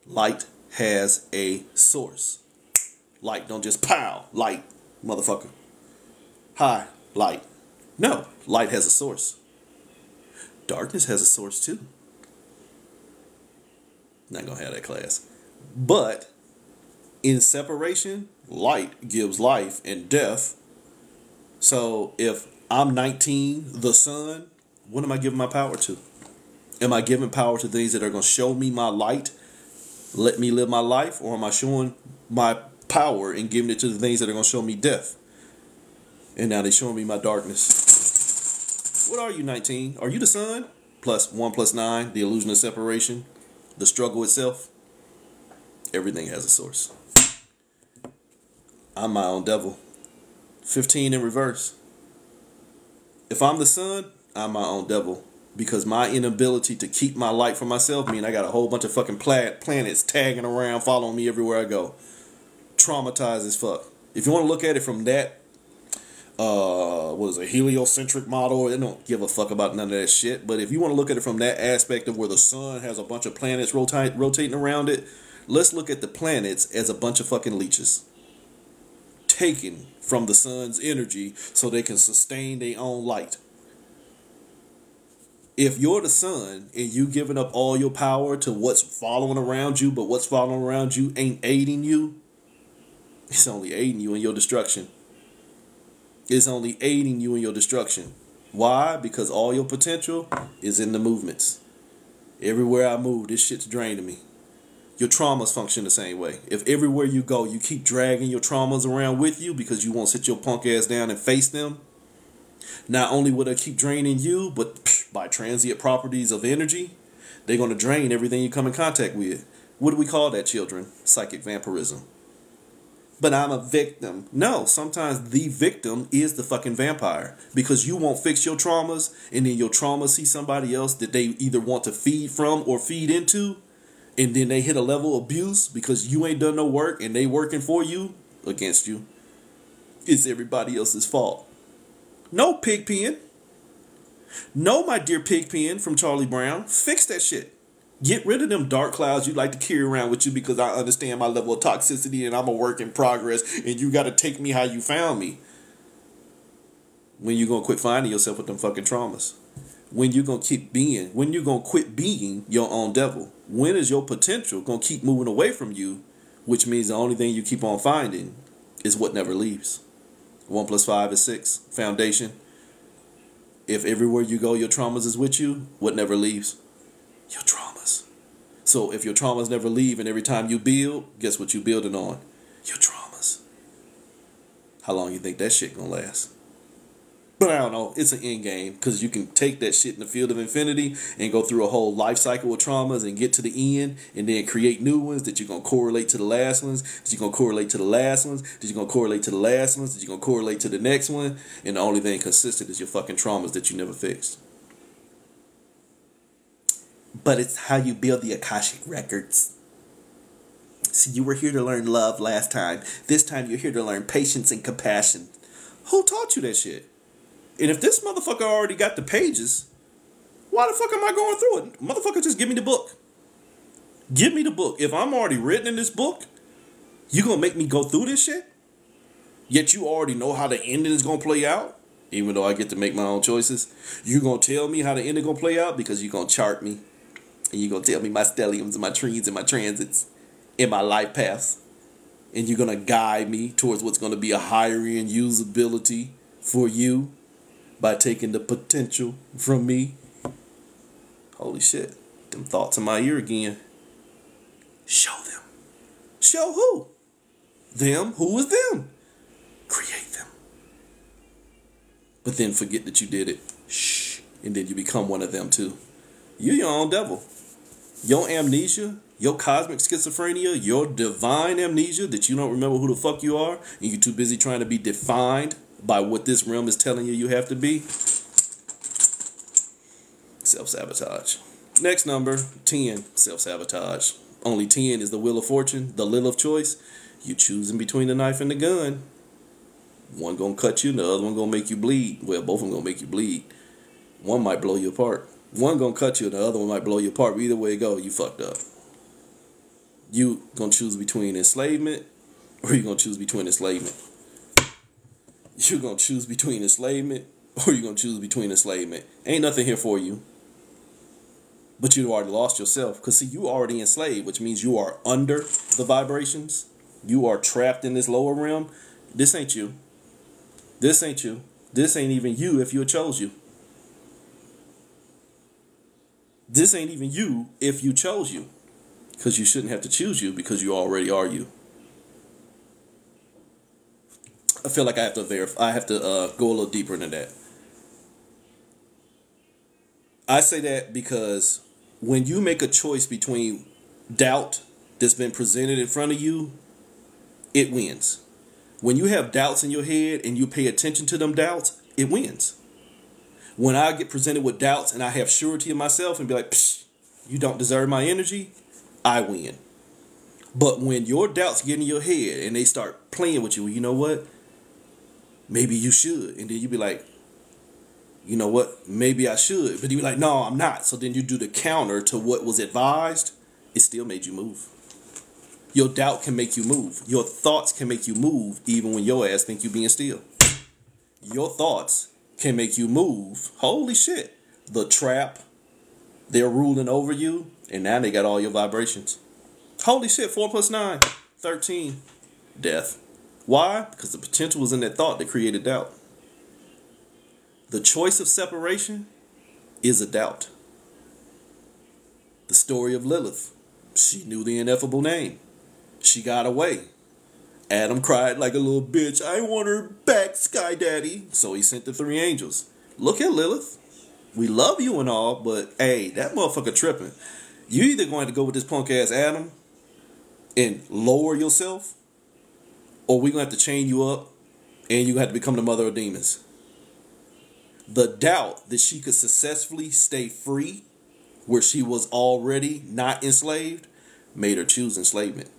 Light has a source. Light don't just pow. Light, motherfucker. Hi, light. No, light has a source. Darkness has a source too. Not gonna have that class. But in separation, light gives life and death. So if I'm 19, the sun, what am I giving my power to? Am I giving power to things that are going to show me my light, let me live my life, or am I showing my power and giving it to the things that are going to show me death? And now they're showing me my darkness. What are you, 19? Are you the sun? Plus 1 plus 9, the illusion of separation, the struggle itself. Everything has a source. I'm my own devil. 15 in reverse. If I'm the sun, I'm my own devil. Because my inability to keep my light for myself mean I got a whole bunch of fucking planets tagging around, following me everywhere I go. Traumatized as fuck. If you want to look at it from that, what is a heliocentric model, they don't give a fuck about none of that shit. But if you want to look at it from that aspect of where the sun has a bunch of planets rotating around it, let's look at the planets as a bunch of fucking leeches taken from the sun's energy so they can sustain their own light. If you're the sun and you giving up all your power to what's following around you, but what's following around you ain't aiding you, it's only aiding you in your destruction. It's only aiding you in your destruction. Why? Because all your potential is in the movements. Everywhere I move, this shit's draining me. Your traumas function the same way. If everywhere you go, you keep dragging your traumas around with you because you won't sit your punk ass down and face them, not only will they keep draining you, but by transient properties of energy, they're going to drain everything you come in contact with. What do we call that, children? Psychic vampirism. But I'm a victim. No, sometimes the victim is the fucking vampire. Because you won't fix your traumas, and then your traumas see somebody else that they either want to feed from or feed into, and then they hit a level of abuse because you ain't done no work and they working for you, against you. It's everybody else's fault. No, Pigpen. No, my dear Pigpen from Charlie Brown. Fix that shit. Get rid of them dark clouds you like to carry around with you because I understand my level of toxicity and I'm a work in progress and you got to take me how you found me. When you going to quit finding yourself with them fucking traumas? When you going to keep being? When you going to quit being your own devil? When is your potential going to keep moving away from you? Which means the only thing you keep on finding is what never leaves. 1 + 5 is 6. Foundation. If everywhere you go your traumas is with you, what never leaves? Your traumas. So if your traumas never leave and every time you build, guess what you're building on? Your traumas. How long you think that shit gonna last? But I don't know. It's an end game because you can take that shit in the field of infinity and go through a whole life cycle of traumas and get to the end and then create new ones that you're going to correlate to the last ones, that you're going to correlate to the last ones, that you're going to correlate to the last ones, that you're going to correlate to the next one. And the only thing consistent is your fucking traumas that you never fixed. But it's how you build the Akashic records. See, you were here to learn love last time. This time you're here to learn patience and compassion. Who taught you that shit? And if this motherfucker already got the pages, why the fuck am I going through it? Motherfucker, just give me the book. Give me the book. If I'm already written in this book, you gonna make me go through this shit? Yet you already know how the ending is gonna play out, even though I get to make my own choices. You gonna tell me how the ending gonna play out because you gonna chart me. And you gonna tell me my stelliums and my trees and my transits and my life paths. And you're gonna guide me towards what's gonna be a higher end usability for you. By taking the potential from me. Holy shit. Them thoughts in my ear again. Show them. Show who? Them. Who is them? Create them. But then forget that you did it. Shh. And then you become one of them too. You're your own devil. Your amnesia, your cosmic schizophrenia, your divine amnesia that you don't remember who the fuck you are, and you're too busy trying to be defined by what this realm is telling you have to be. Self-sabotage. Next number, 10. Self-sabotage. Only 10 is the wheel of fortune, the lil of choice. You choosing between the knife and the gun. One gonna cut you, and the other one gonna make you bleed. Well, both of them gonna make you bleed. One might blow you apart. One gonna cut you, and the other one might blow you apart. But either way it go, you fucked up. You gonna choose between enslavement, or you gonna choose between enslavement. You're going to choose between enslavement or you're going to choose between enslavement. Ain't nothing here for you. But you already lost yourself. Because, see, you already enslaved, which means you are under the vibrations. You are trapped in this lower realm. This ain't you. This ain't you. This ain't even you if you chose you. This ain't even you if you chose you. Because you shouldn't have to choose you because you already are you. I feel like I have to verify. I have to go a little deeper into that. I say that because when you make a choice between doubt that's been presented in front of you, it wins. When you have doubts in your head and you pay attention to them doubts, it wins. When I get presented with doubts and I have surety in myself and be like, psh, you don't deserve my energy, I win. But when your doubts get in your head and they start playing with you, you know what? Maybe you should. And then you be like, you know what? Maybe I should. But you be like, no, I'm not. So then you do the counter to what was advised. It still made you move. Your doubt can make you move. Your thoughts can make you move even when your ass think you being still. Your thoughts can make you move. Holy shit. The trap, they're ruling over you, and now they got all your vibrations. Holy shit, 4 plus 9, 13. Death. Why? Because the potential was in that thought that created doubt. The choice of separation is a doubt. The story of Lilith. She knew the ineffable name. She got away. Adam cried like a little bitch. I want her back, Sky Daddy. So he sent the 3 angels. Look at Lilith. We love you and all, but hey, that motherfucker tripping. You either going to go with this punk ass Adam and lower yourself, or we gonna have to chain you up and you have to become the mother of demons. The doubt that she could successfully stay free where she was already not enslaved made her choose enslavement.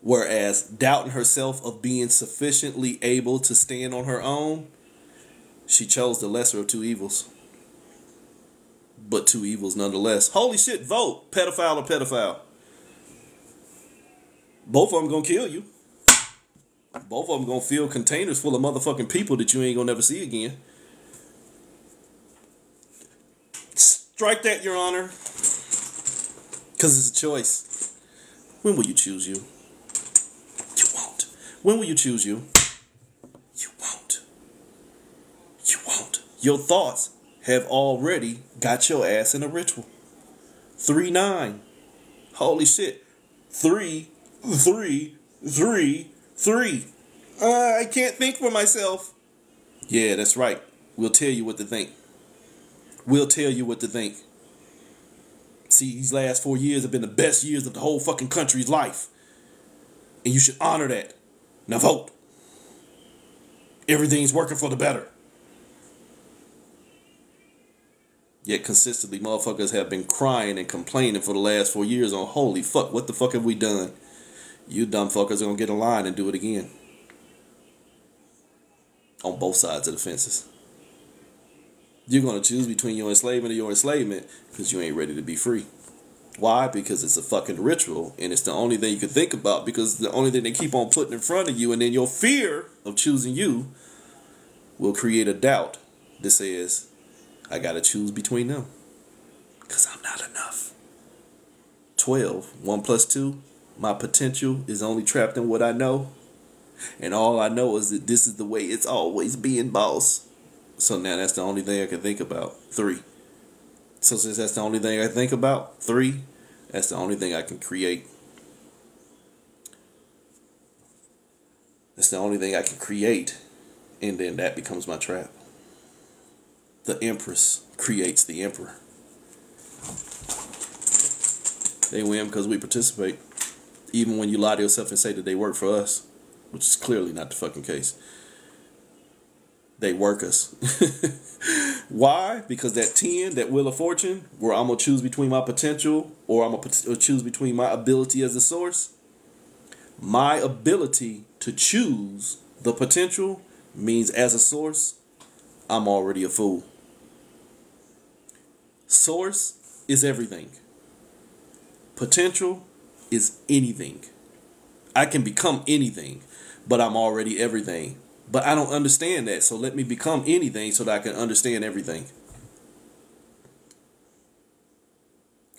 Whereas doubting herself of being sufficiently able to stand on her own, she chose the lesser of 2 evils. But 2 evils nonetheless. Holy shit, vote. Pedophile or pedophile. Both of them gonna kill you. Both of them gonna fill containers full of motherfucking people that you ain't gonna never see again. Strike that, Your Honor. Because it's a choice. When will you choose you? You won't. When will you choose you? You won't. You won't. Your thoughts have already got your ass in a ritual. 3-9. Holy shit. 3, 3, 3, 3. I can't think for myself. Yeah, that's right. We'll tell you what to think. We'll tell you what to think. See, these last 4 years have been the best years of the whole fucking country's life. And you should honor that. Now vote. Everything's working for the better. Yet consistently, motherfuckers have been crying and complaining for the last 4 years on, holy fuck, what the fuck have we done? You dumb fuckers are going to get in line and do it again. On both sides of the fences. You're going to choose between your enslavement or your enslavement because you ain't ready to be free. Why? Because it's a fucking ritual and it's the only thing you can think about because it's the only thing they keep on putting in front of you, and then your fear of choosing you will create a doubt that says, I got to choose between them because I'm not enough. 12, 1 plus 2, my potential is only trapped in what I know, and all I know is that this is the way it's always been, boss. So now that's the only thing I can think about. 3. So since that's the only thing I think about, 3, that's the only thing I can create. That's the only thing I can create. And then that becomes my trap. The Empress creates the Emperor. They win because we participate. Even when you lie to yourself and say that they work for us, which is clearly not the fucking case. They work us. Why? Because that 10, that Wheel of Fortune, where I'm going to choose between my potential or I'm going to choose between my ability as a source. My ability to choose the potential means as a source, I'm already a fool. Source is everything. Potential is anything. I can become anything, but I'm already everything. But I don't understand that, so let me become anything so that I can understand everything.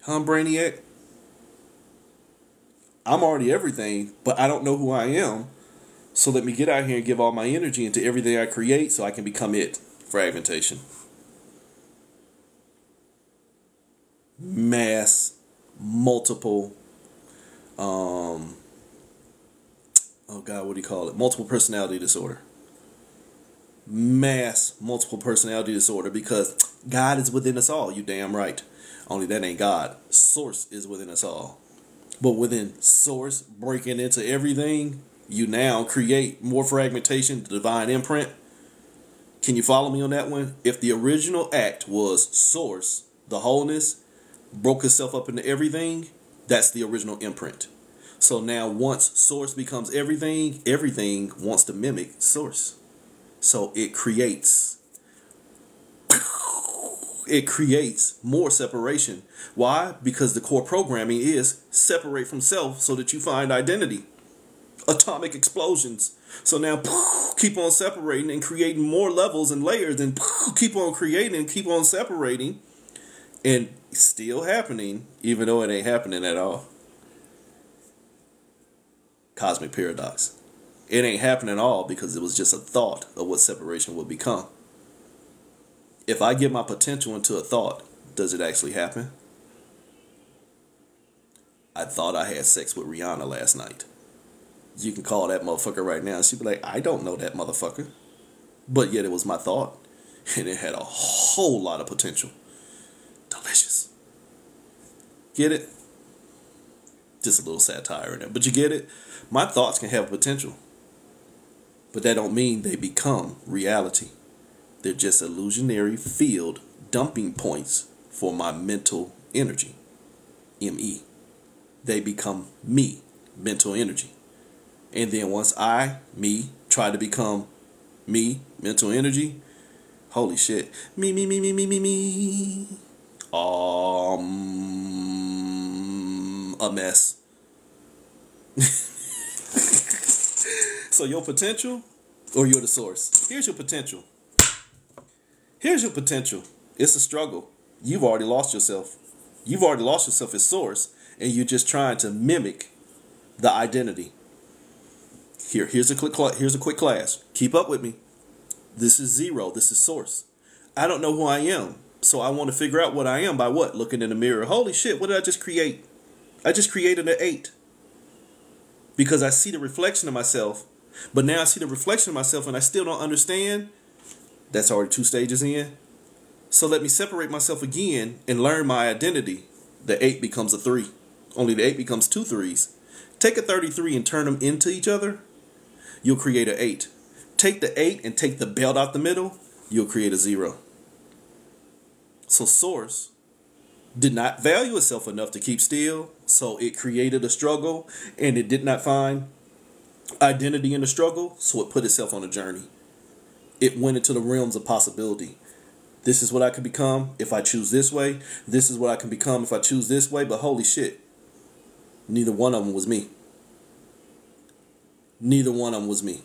Huh, Brainiac? I'm already everything, but I don't know who I am. So let me get out here and give all my energy into everything I create so I can become it. Fragmentation. Mass, multiple, oh God, what do you call it? Multiple personality disorder. Mass multiple personality disorder, because God is within us all. You damn right. Only that ain't God. Source is within us all. But within source breaking into everything, you now create more fragmentation, the divine imprint. Can you follow me on that one? If the original act was source, the wholeness, broke itself up into everything, That's the original imprint. So now once source becomes everything, everything wants to mimic source. So it creates more separation. Why? Because the core programming is separate from self so that you find identity. Atomic explosions. So now keep on separating and creating more levels and layers, and keep on creating and keep on separating, and still happening even though it ain't happening at all. Cosmic paradox. It ain't happening at all because it was just a thought of what separation would become. If I give my potential into a thought, does it actually happen? I thought I had sex with Rihanna last night. You can call that motherfucker right now and she'd be like, I don't know that motherfucker. But yet it was my thought. And it had a whole lot of potential. Delicious. Get it? Just a little satire in there. But you get it? My thoughts can have potential. But that don't mean they become reality. They're just illusionary field dumping points for my mental energy. ME. They become me, mental energy. And then once me, try to become me, mental energy, holy shit. Me. A mess. So your potential, or you're the source. Here's your potential. Here's your potential. It's a struggle. You've already lost yourself. You've already lost yourself as source, and you're just trying to mimic the identity. Here's a quick class. Keep up with me. This is zero. This is source. I don't know who I am, so I want to figure out what I am by what? Looking in the mirror. Holy shit, what did I just create? I just created an 8. Because I see the reflection of myself, but now I see the reflection of myself and I still don't understand. That's already 2 stages in. So let me separate myself again and learn my identity. The 8 becomes a 3. Only the 8 becomes 2 3s. Take a 33 and turn them into each other. You'll create an 8. Take the 8 and take the belt out the middle. You'll create a 0. So source did not value itself enough to keep still. So it created a struggle and it did not find identity in the struggle. So it put itself on a journey. It went into the realms of possibility. This is what I could become if I choose this way. This is what I can become if I choose this way. But holy shit, neither one of them was me. Neither one of them was me.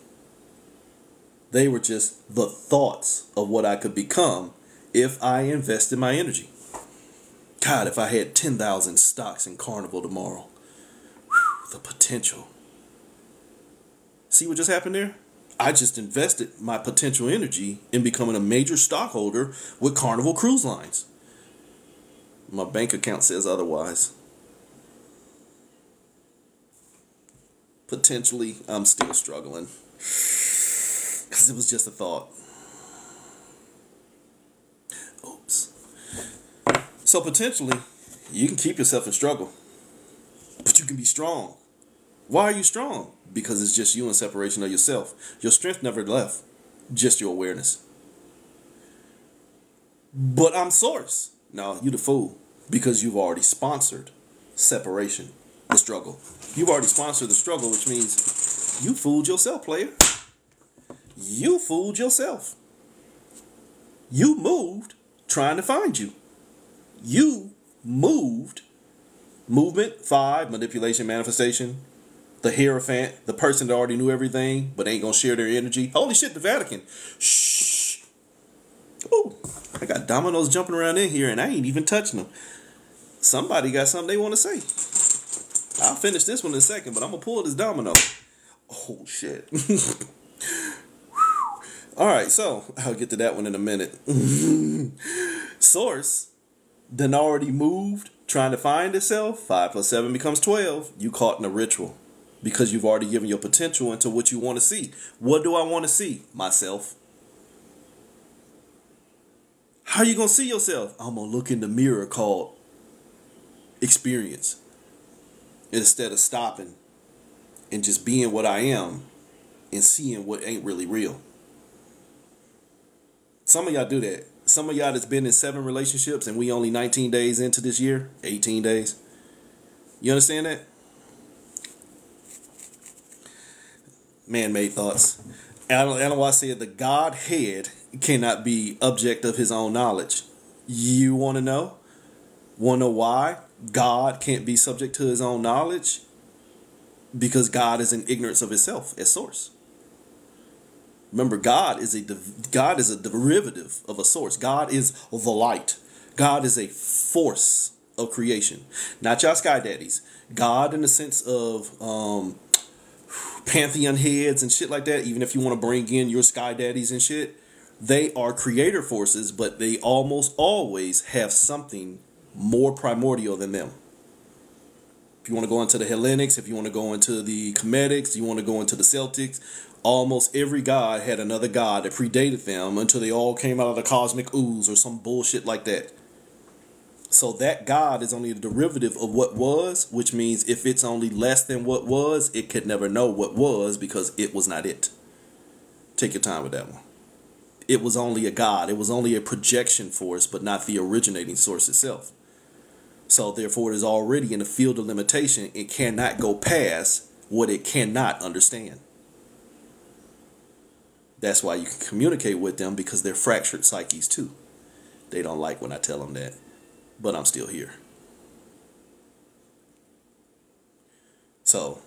They were just the thoughts of what I could become if I invested my energy. God, if I had 10,000 stocks in Carnival tomorrow. Whew, the potential. See what just happened there? I just invested my potential energy in becoming a major stockholder with Carnival Cruise Lines. My bank account says otherwise. Potentially, I'm still struggling. Because it was just a thought. Oops. So potentially, you can keep yourself in struggle. But you can be strong. Why are you strong? Because it's just you in separation of yourself. Your strength never left. Just your awareness. But I'm source. No, you the fool. Because you've already sponsored separation. The struggle. You've already sponsored the struggle, which means you fooled yourself, player. You fooled yourself. You moved trying to find you. You moved. Movement, 5, manipulation, manifestation. The Hierophant, the person that already knew everything, but ain't gonna share their energy. Holy shit, the Vatican. Shh. Oh, I got dominoes jumping around in here and I ain't even touching them. Somebody got something they want to say. I'll finish this one in a second, but I'm gonna pull this domino. Oh shit. Alright, so I'll get to that one in a minute. Source then already moved, trying to find itself. 5 + 7 becomes 12. You caught in a ritual. Because you've already given your potential into what you want to see. What do I want to see? Myself. How are you going to see yourself? I'm going to look in the mirror called experience. Instead of stopping and just being what I am and seeing what ain't really real. Some of y'all do that. Some of y'all that's been in 7 relationships and we only 19 days into this year. 18 days. You understand that? Man-made thoughts. And why I said the Godhead cannot be object of his own knowledge. You want to know? Want to know why God can't be subject to his own knowledge? Because God is in ignorance of himself as source. Remember, God is a derivative of a source. God is the light. God is a force of creation. Not y'all sky daddies. God in the sense of pantheon heads and shit like that. Even if you want to bring in your sky daddies and shit, they are creator forces, but they almost always have something more primordial than them. If you want to go into the Hellenics, if you want to go into the Cometics, you want to go into the Celtics, almost every god had another god that predated them until they all came out of the cosmic ooze or some bullshit like that. So that god is only a derivative of what was, which means if it's only less than what was, it could never know what was because it was not it. Take your time with that one. It was only a god. It was only a projection force, but not the originating source itself. So therefore, it is already in the field of limitation. It cannot go past what it cannot understand. That's why you can communicate with them, because they're fractured psyches too. They don't like when I tell them that, but I'm still here. So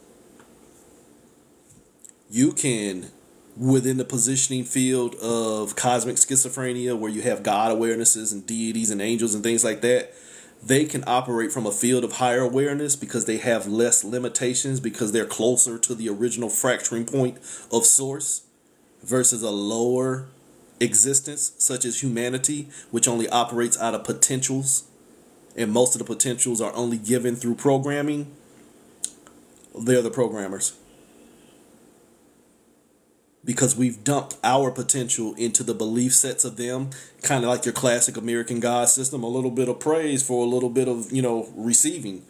you can, within the positioning field of cosmic schizophrenia, where you have God awarenesses and deities and angels and things like that, they can operate from a field of higher awareness because they have less limitations, because they're closer to the original fracturing point of source versus a lower existence such as humanity, which only operates out of potentials, and most of the potentials are only given through programming. They're the programmers. Because we've dumped our potential into the belief sets of them, kind of like your classic American God system, a little bit of praise for a little bit of, receiving.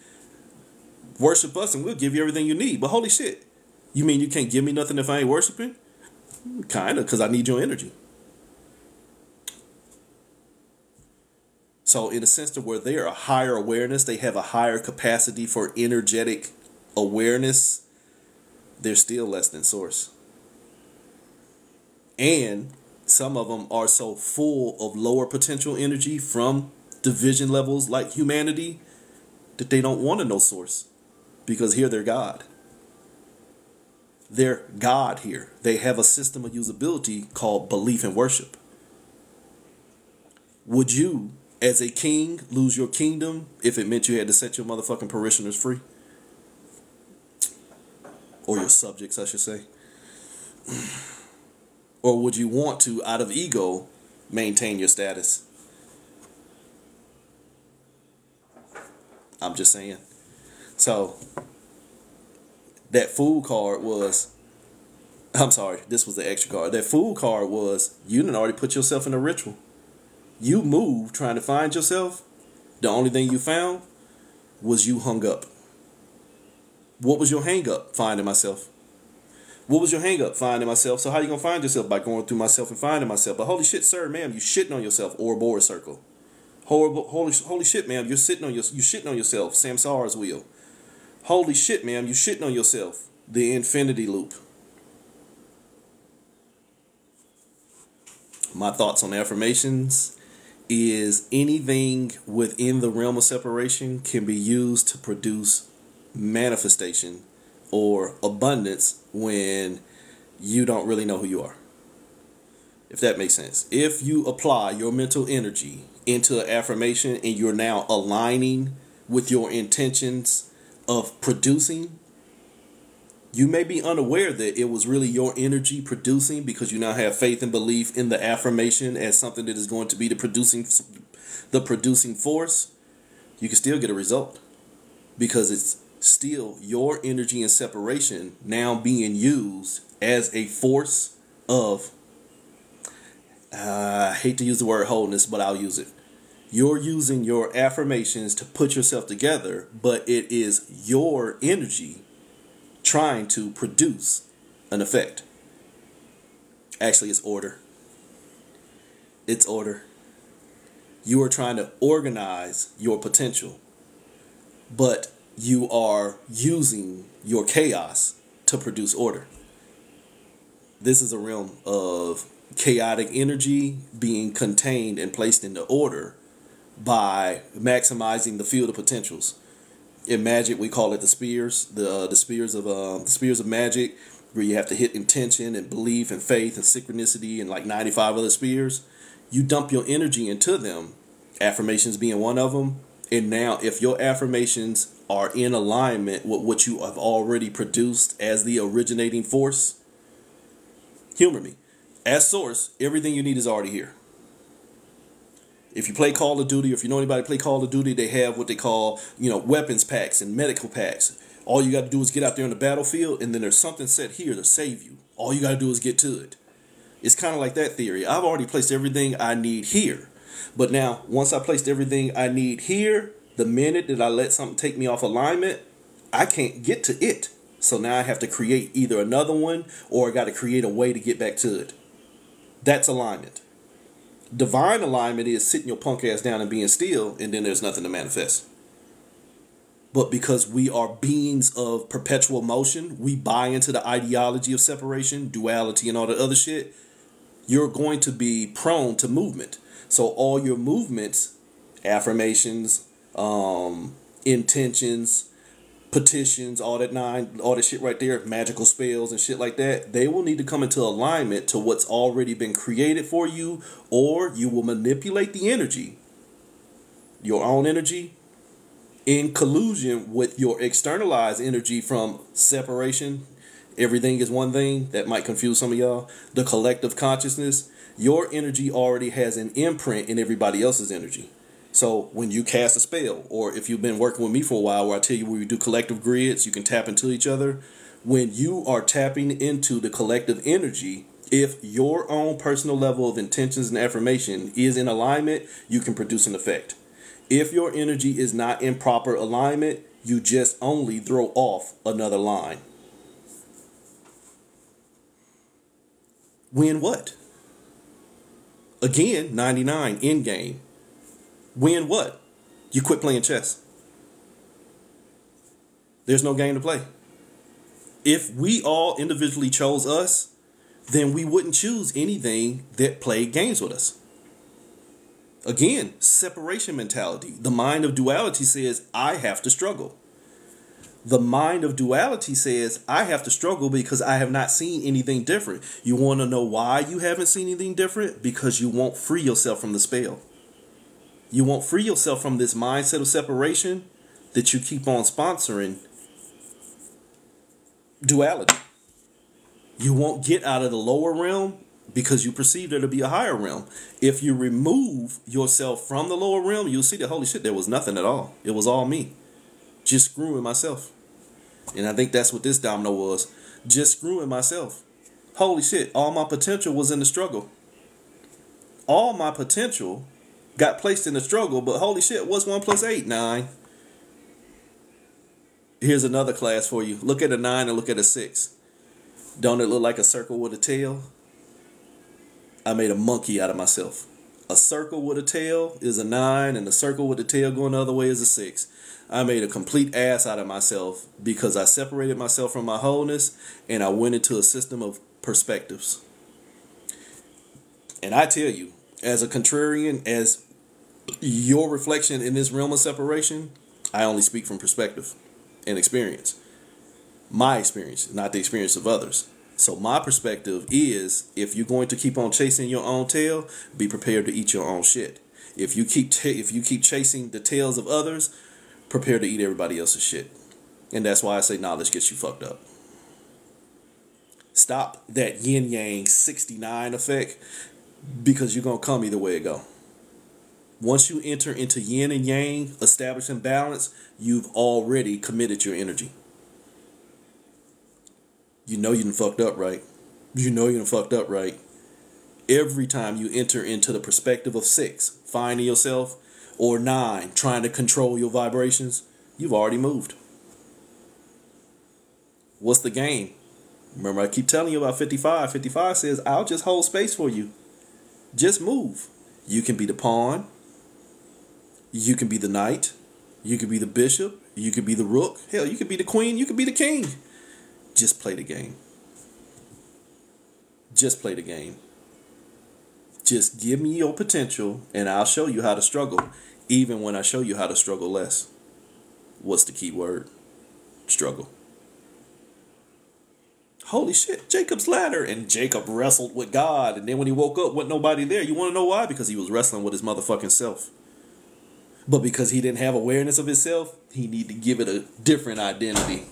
Worship us and we'll give you everything you need. But holy shit, you mean you can't give me nothing if I ain't worshiping? Kind of, because I need your energy. So in a sense to where they are a higher awareness, they have a higher capacity for energetic awareness, they're still less than source. And some of them are so full of lower potential energy from division levels like humanity that they don't want to know source, because here they're God. They're God here. They have a system of usability called belief and worship. Would you, as a king, lose your kingdom if it meant you had to set your motherfucking parishioners free? Or your subjects, I should say. Or would you want to, out of ego, maintain your status? I'm just saying. So, that fool card was... I'm sorry, this was the extra card. That fool card was, you done already put yourself in a ritual. You moved trying to find yourself. The only thing you found was you hung up. What was your hang up? Finding myself. What was your hang up? Finding myself. So how you going to find yourself? By going through myself and finding myself. But holy shit, sir, ma'am, you shitting on yourself. Ouroboros circle. Holy shit, ma'am, you shitting on yourself. Samsara's wheel. Holy shit, ma'am, you shitting on yourself. The infinity loop. My thoughts on affirmations is anything within the realm of separation can be used to produce manifestation or abundance when you don't really know who you are. If that makes sense. If you apply your mental energy into an affirmation and you're now aligning with your intentions of producing, you may be unaware that it was really your energy producing, because you now have faith and belief in the affirmation as something that is going to be the producing force. You can still get a result, because it's still your energy and separation now being used as a force of, I hate to use the word wholeness, but I'll use it. You're using your affirmations to put yourself together, but it is your energy trying to produce an effect. Actually, it's order. It's order. You are trying to organize your potential, but you are using your chaos to produce order. This is a realm of chaotic energy being contained and placed into order by maximizing the field of potentials. In magic, we call it the spears, the spears of magic, where you have to hit intention and belief and faith and synchronicity and like 95 other spears. You dump your energy into them, affirmations being one of them. And now, if your affirmations are in alignment with what you have already produced as the originating force, humor me, as source, everything you need is already here. If you play Call of Duty, or if you know anybody play Call of Duty, they have what they call, weapons packs and medical packs. All you got to do is get out there on the battlefield, and then there's something set here to save you. All you got to do is get to it. It's kind of like that theory. I've already placed everything I need here. But now, once I placed everything I need here, the minute that I let something take me off alignment, I can't get to it. So now I have to create either another one, or I got to create a way to get back to it. That's alignment. Divine alignment is sitting your punk ass down and being still, and then there's nothing to manifest. But because we are beings of perpetual motion, we buy into the ideology of separation, duality, and all that other shit, you're going to be prone to movement. So all your movements, affirmations, intentions, petitions, all that shit right there, magical spells and shit like that, they will need to come into alignment to what's already been created for you, or you will manipulate the energy, your own energy, in collusion with your externalized energy from separation. Everything is one thing. That might confuse some of y'all. The collective consciousness, your energy already has an imprint in everybody else's energy. So when you cast a spell, or if you've been working with me for a while, where I tell you where we do collective grids, you can tap into each other. When you are tapping into the collective energy, if your own personal level of intentions and affirmation is in alignment, you can produce an effect. If your energy is not in proper alignment, you just only throw off another line. Win what? Again, 99 end game. Win what? You quit playing chess. There's no game to play. If we all individually chose us, then we wouldn't choose anything that played games with us. Again, separation mentality. The mind of duality says, I have to struggle. The mind of duality says, I have to struggle because I have not seen anything different. You want to know why you haven't seen anything different? Because you won't free yourself from the spell. You won't free yourself from this mindset of separation that you keep on sponsoring duality. You won't get out of the lower realm because you perceive there to be a higher realm. If you remove yourself from the lower realm, you'll see that, holy shit, there was nothing at all. It was all me. Just screwing myself. And I think that's what this domino was. Just screwing myself. Holy shit, all my potential was in the struggle. All my potential got placed in the struggle, but holy shit, what's 1 + 8? 9. Here's another class for you. Look at a 9 and look at a 6. Don't it look like a circle with a tail? I made a monkey out of myself. A circle with a tail is a 9, and a circle with a tail going the other way is a 6. I made a complete ass out of myself because I separated myself from my wholeness, and I went into a system of perspectives. And I tell you, as a contrarian, as your reflection in this realm of separation, I only speak from perspective and experience. My experience, not the experience of others. So my perspective is, if you're going to keep on chasing your own tail, be prepared to eat your own shit. If you keep chasing the tails of others, prepare to eat everybody else's shit. And that's why I say knowledge gets you fucked up. Stop that yin yang 69 effect, because you're going to come either way it go. Once you enter into yin and yang, establishing balance, you've already committed your energy. You know you done fucked up, right? You know you done fucked up, right? Every time you enter into the perspective of 6, finding yourself, or 9, trying to control your vibrations, you've already moved. What's the game? Remember, I keep telling you about 55. 55 says, I'll just hold space for you. Just move. You can be the pawn. You can be the knight. You can be the bishop. You could be the rook. Hell, you could be the queen. You could be the king. Just play the game. Just play the game. Just give me your potential and I'll show you how to struggle, even when I show you how to struggle less. What's the key word? Struggle. Holy shit, Jacob's ladder. And Jacob wrestled with God. And then when he woke up, wasn't nobody there. You want to know why? Because he was wrestling with his motherfucking self. But because he didn't have awareness of himself, he needed to give it a different identity.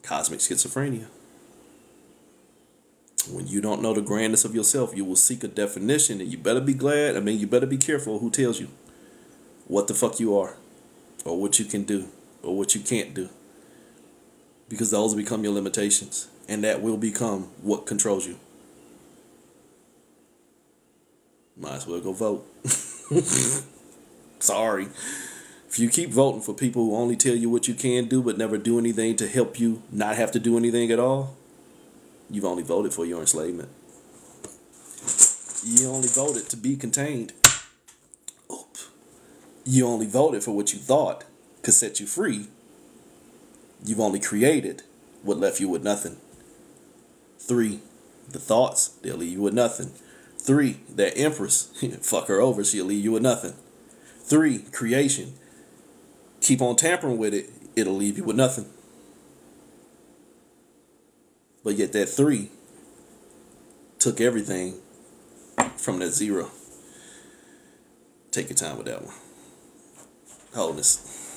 Cosmic schizophrenia. When you don't know the grandness of yourself, you will seek a definition, and you better be glad. You better be careful who tells you what the fuck you are, or what you can do, or what you can't do. Because those become your limitations, and that will become what controls you. Might as well go vote. Sorry. If you keep voting for people who only tell you what you can do but never do anything to help you not have to do anything at all, you've only voted for your enslavement. You only voted to be contained. Oop. You only voted for what you thought could set you free. You've only created what left you with nothing. 3, the thoughts, they'll leave you with nothing. 3, that empress, fuck her over, she'll leave you with nothing. 3, creation, keep on tampering with it, it'll leave you with nothing. But yet that 3 took everything from that 0. Take your time with that one. Wholeness.